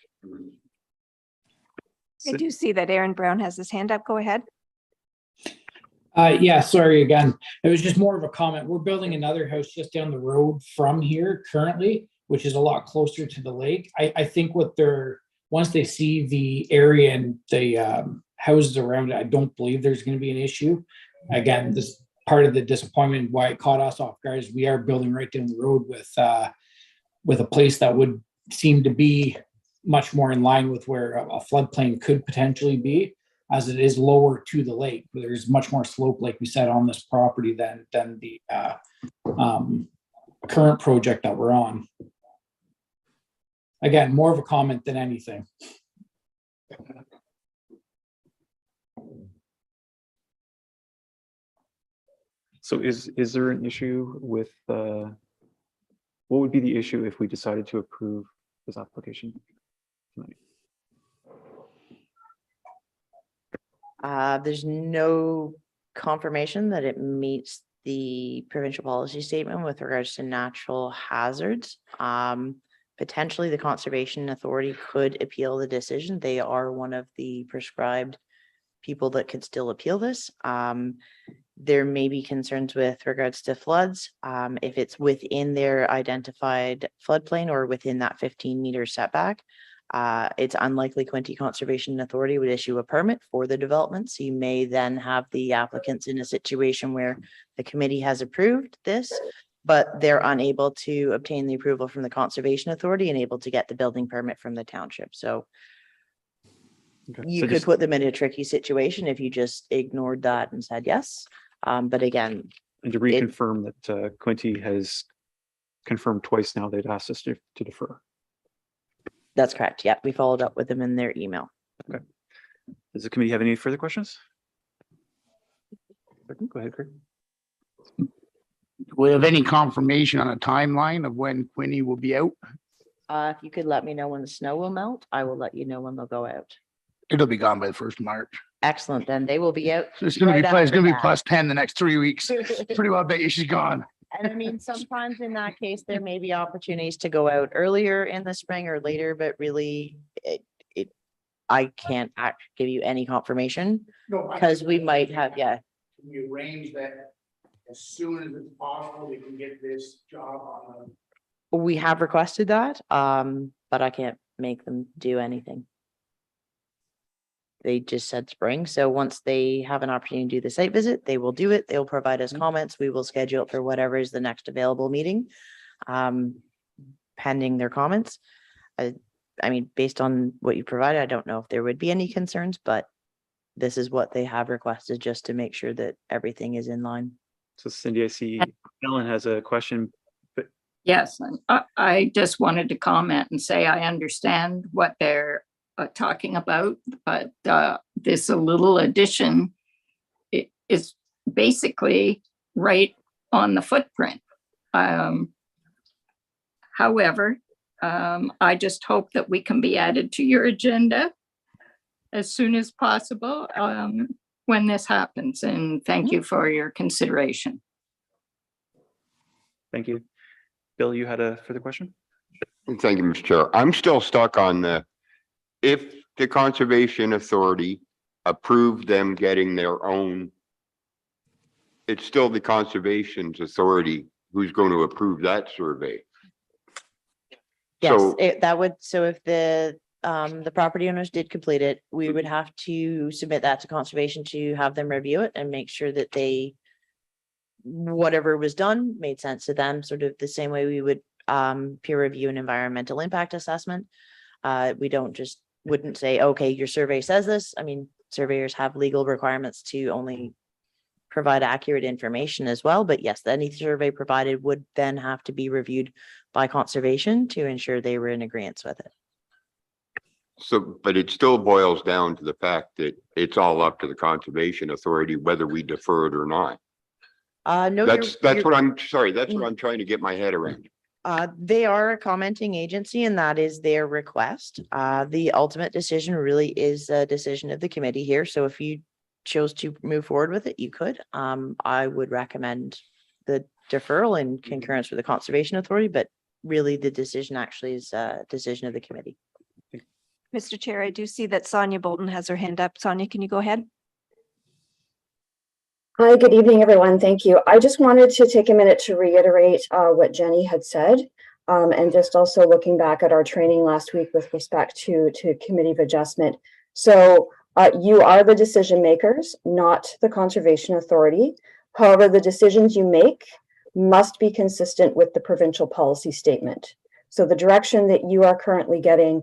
I do see that Aaron Brown has his hand up. Go ahead. Yeah, sorry again. It was just more of a comment. We're building another house just down the road from here currently, which is a lot closer to the lake. I think once they see the area and the houses around it, I don't believe there's going to be an issue. Again, this part of the disappointment, why it caught us off guard, is we are building right down the road with a place that would seem to be much more in line with where a floodplain could potentially be, as it is lower to the lake. There's much more slope, like we said, on this property than the current project that we're on. Again, more of a comment than anything. So is there an issue with, what would be the issue if we decided to approve this application tonight? There's no confirmation that it meets the provincial policy statement with regards to natural hazards. Potentially, the Conservation Authority could appeal the decision. They are one of the prescribed people that could still appeal this. There may be concerns with regards to floods. If it's within their identified floodplain or within that 15-meter setback, it's unlikely Quinty Conservation Authority would issue a permit for the development. So you may then have the applicants in a situation where the committee has approved this, but they're unable to obtain the approval from the Conservation Authority and able to get the building permit from the township. So Okay. you So could just- put them in a tricky situation if you just ignored that and said yes. But again, And to reconfirm that Quinty has confirmed twice now, they'd asked us to defer. that's correct. Yep, we followed up with them in their email. Does the committee have any further questions? Go ahead, Craig. Do we have any confirmation on a timeline of when Quinny will be out? If you could let me know when the snow will melt, I will let you know when they'll go out. It'll be gone by the 1st of March. Excellent, then they will be out. So it's gonna right be, it's after gonna be that. plus 10 the next 3 weeks. Pretty well bet you she's gone. And I mean, sometimes in that case, there may be opportunities to go out earlier in the spring or later, but really I can't give you any confirmation because we might have, We arrange that as soon as it's possible, we can get this job on We have requested that, but I can't make them do anything. They just said spring, so once they have an opportunity to do the site visit, they will do it. They'll provide us comments. We will schedule it for whatever is the next available meeting. Pending their comments. I mean, based on what you provided, I don't know if there would be any concerns, but this is what they have requested just to make sure that everything is in line. So Cindy, I see Ellen has a question. Yes, and I just wanted to comment and say I understand what they're talking about, but this little addition is basically right on the footprint. However, I just hope that we can be added to your agenda as soon as possible when this happens. And thank you for your consideration. Thank you. Bill, you had a further question? Thank you, Mr. Chair. I'm still stuck on if the Conservation Authority approved them getting their own, it's still the Conservation Authority who's going to approve that survey. Yes, So- so if the property owners did complete it, we would have to submit that to conservation to have them review it and make sure that whatever was done made sense to them, sort of the same way we would peer review an environmental impact assessment. We wouldn't say, okay, your survey says this. I mean, surveyors have legal requirements to only provide accurate information as well. But yes, any survey provided would then have to be reviewed by conservation to ensure they were in agreement with it. So, but it still boils down to the fact that it's all up to the Conservation Authority, whether we defer it or not. No, That's what I'm trying to get my head around. they are a commenting agency and that is their request. The ultimate decision really is a decision of the committee here. So if you chose to move forward with it, you could. I would recommend the deferral in concurrence with the Conservation Authority, but really the decision actually is a decision of the committee. Mr. Chair, I do see that Sonia Bolton has her hand up. Sonia, can you go ahead? Hi, good evening, everyone. Thank you. I just wanted to take a minute to reiterate what Jenny had said, and just also looking back at our training last week with respect to Committee of Adjustment. So you are the decision makers, not the Conservation Authority. However, the decisions you make must be consistent with the provincial policy statement. So the direction that you are currently getting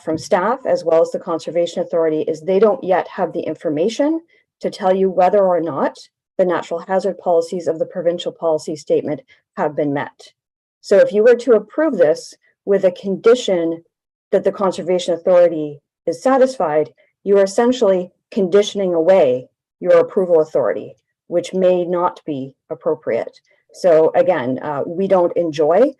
from staff as well as the Conservation Authority is they don't yet have the information to tell you whether or not the natural hazard policies of the provincial policy statement have been met. So if you were to approve this with a condition that the Conservation Authority is satisfied, you are essentially conditioning away your approval authority, which may not be appropriate. So again, we don't enjoy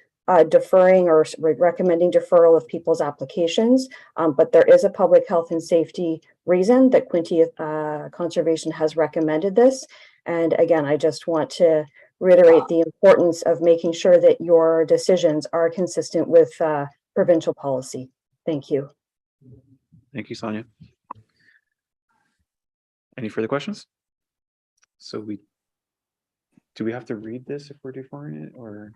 deferring or recommending deferral of people's applications, but there is a public health and safety reason that Quinte Conservation has recommended this. And again, I just want to reiterate the importance of making sure that your decisions are consistent with provincial policy. Thank you. Thank you, Sonia. Any further questions? So do we have to read this if we're deferring it or?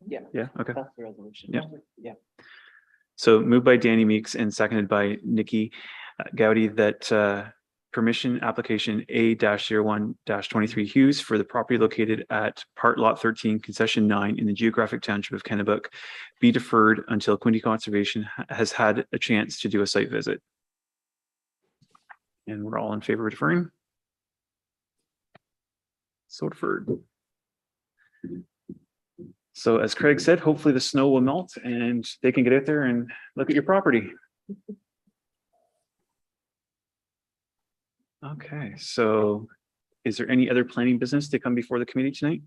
Yeah. Yeah, okay. That's the resolution. Yeah. Yeah. So moved by Danny Meeks and seconded by Nikki Gowdy that permission application A-01-23 Hughes for the property located at Part Lot 13, Concession 9 in the geographic township of Kennebec be deferred until Quinte Conservation has had a chance to do a site visit. And we're all in favor of deferring. So deferred. So as Craig said, hopefully the snow will melt and they can get out there and look at your property. Okay, so is there any other planning business to come before the committee tonight?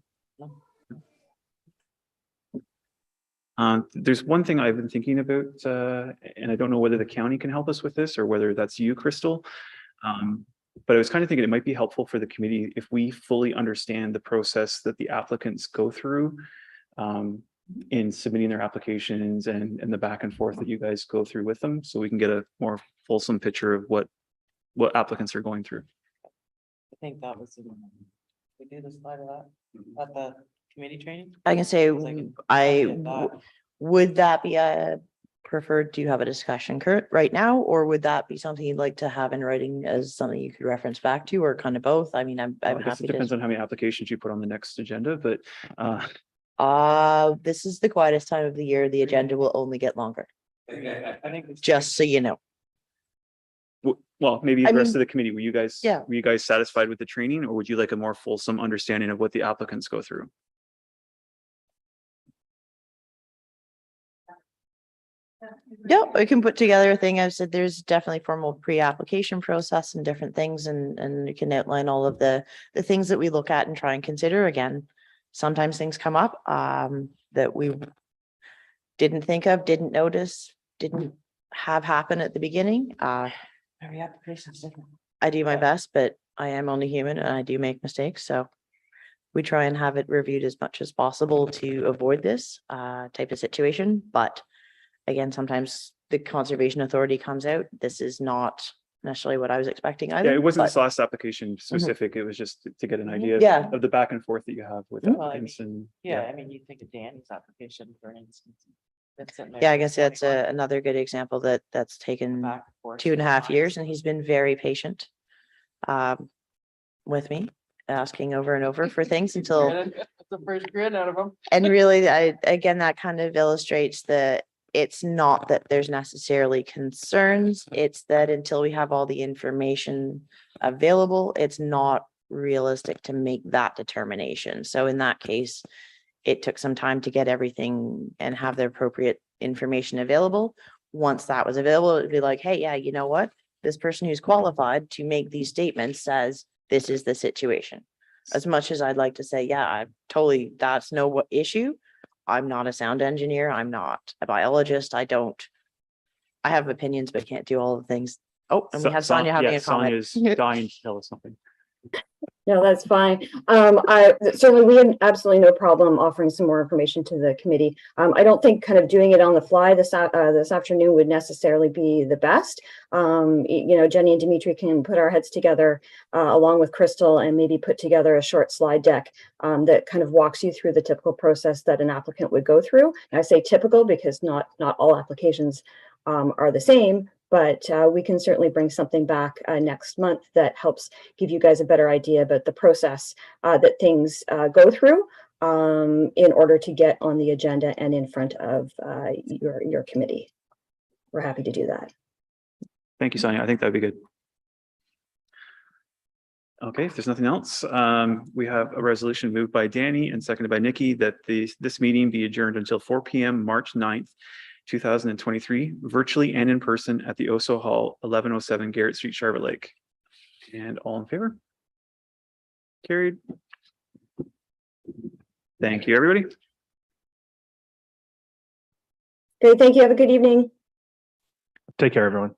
There's one thing I've been thinking about, and I don't know whether the county can help us with this or whether that's you, Crystal. But I was kind of thinking it might be helpful for the committee if we fully understand the process that the applicants go through in submitting their applications and the back and forth that you guys go through with them, so we can get a more fulsome picture of what applicants are going through. I think that was We do the slide of that at the committee training? I can say, It's like a copy of that. would that be a preferred, do you have a discussion current right now? Or would that be something you'd like to have in writing as something you could reference back to, or kind of both? I mean, I'm I guess happy it depends to. on how many applications you put on the next agenda, but This is the quietest time of the year. The agenda will only get longer, I think it's just so you know. well, maybe I the rest mean, of the committee, were you guys satisfied with the training, or would you like a more fulsome understanding of what the applicants go through? Yeah, we can put together a thing. I've said there's definitely formal pre-application process and different things, and you can outline all of the things that we look at and try and consider. Again, sometimes things come up that we didn't think of, didn't notice, didn't have happen at the beginning. Every application is different. I do my best, but I am only human and I do make mistakes, so we try and have it reviewed as much as possible to avoid this type of situation. But again, sometimes the Conservation Authority comes out. This is not necessarily what I was expecting either. Yeah, it wasn't but- this last application specific. It was just to get an idea Yeah. of the back and forth that you have with Mhm. applicants and. Yeah, I mean, you think of Danny's application, for instance. That's sitting there Yeah, I for guess that's 21 another good example that's taken back and forth 2.5 for years, miles. and he's been very patient with me, asking over and over for things until, That's the first grin out of them. and really, again, that kind of illustrates it's not that there's necessarily concerns, it's that until we have all the information available, it's not realistic to make that determination. So in that case, it took some time to get everything and have the appropriate information available. Once that was available, it'd be like, hey, yeah, you know what? This person who's qualified to make these statements says this is the situation. As much as I'd like to say, yeah, that's no issue. I'm not a sound engineer. I'm not a biologist. I have opinions, but can't do all the things. Oh, and we have Sonia having a comment. Sonia's dying to tell us something. No, that's fine. Certainly, we have absolutely no problem offering some more information to the committee. I don't think kind of doing it on the fly this afternoon would necessarily be the best. Jenny and Dimitri can put our heads together along with Crystal and maybe put together a short slide deck that kind of walks you through the typical process that an applicant would go through. And I say typical because not all applications are the same. But we can certainly bring something back next month that helps give you guys a better idea about the process that things go through in order to get on the agenda and in front of your committee. We're happy to do that. Thank you, Sonia. I think that'd be good. Okay, if there's nothing else, we have a resolution moved by Danny and seconded by Nikki that this meeting be adjourned until 4 p.m. March 9th, 2023, virtually and in person at the Oso Hall, 1107 Garrett Street, Charlotte Lake. And all in favor? Carried. Thank you, everybody. Great, thank you. Have a good evening. Take care, everyone.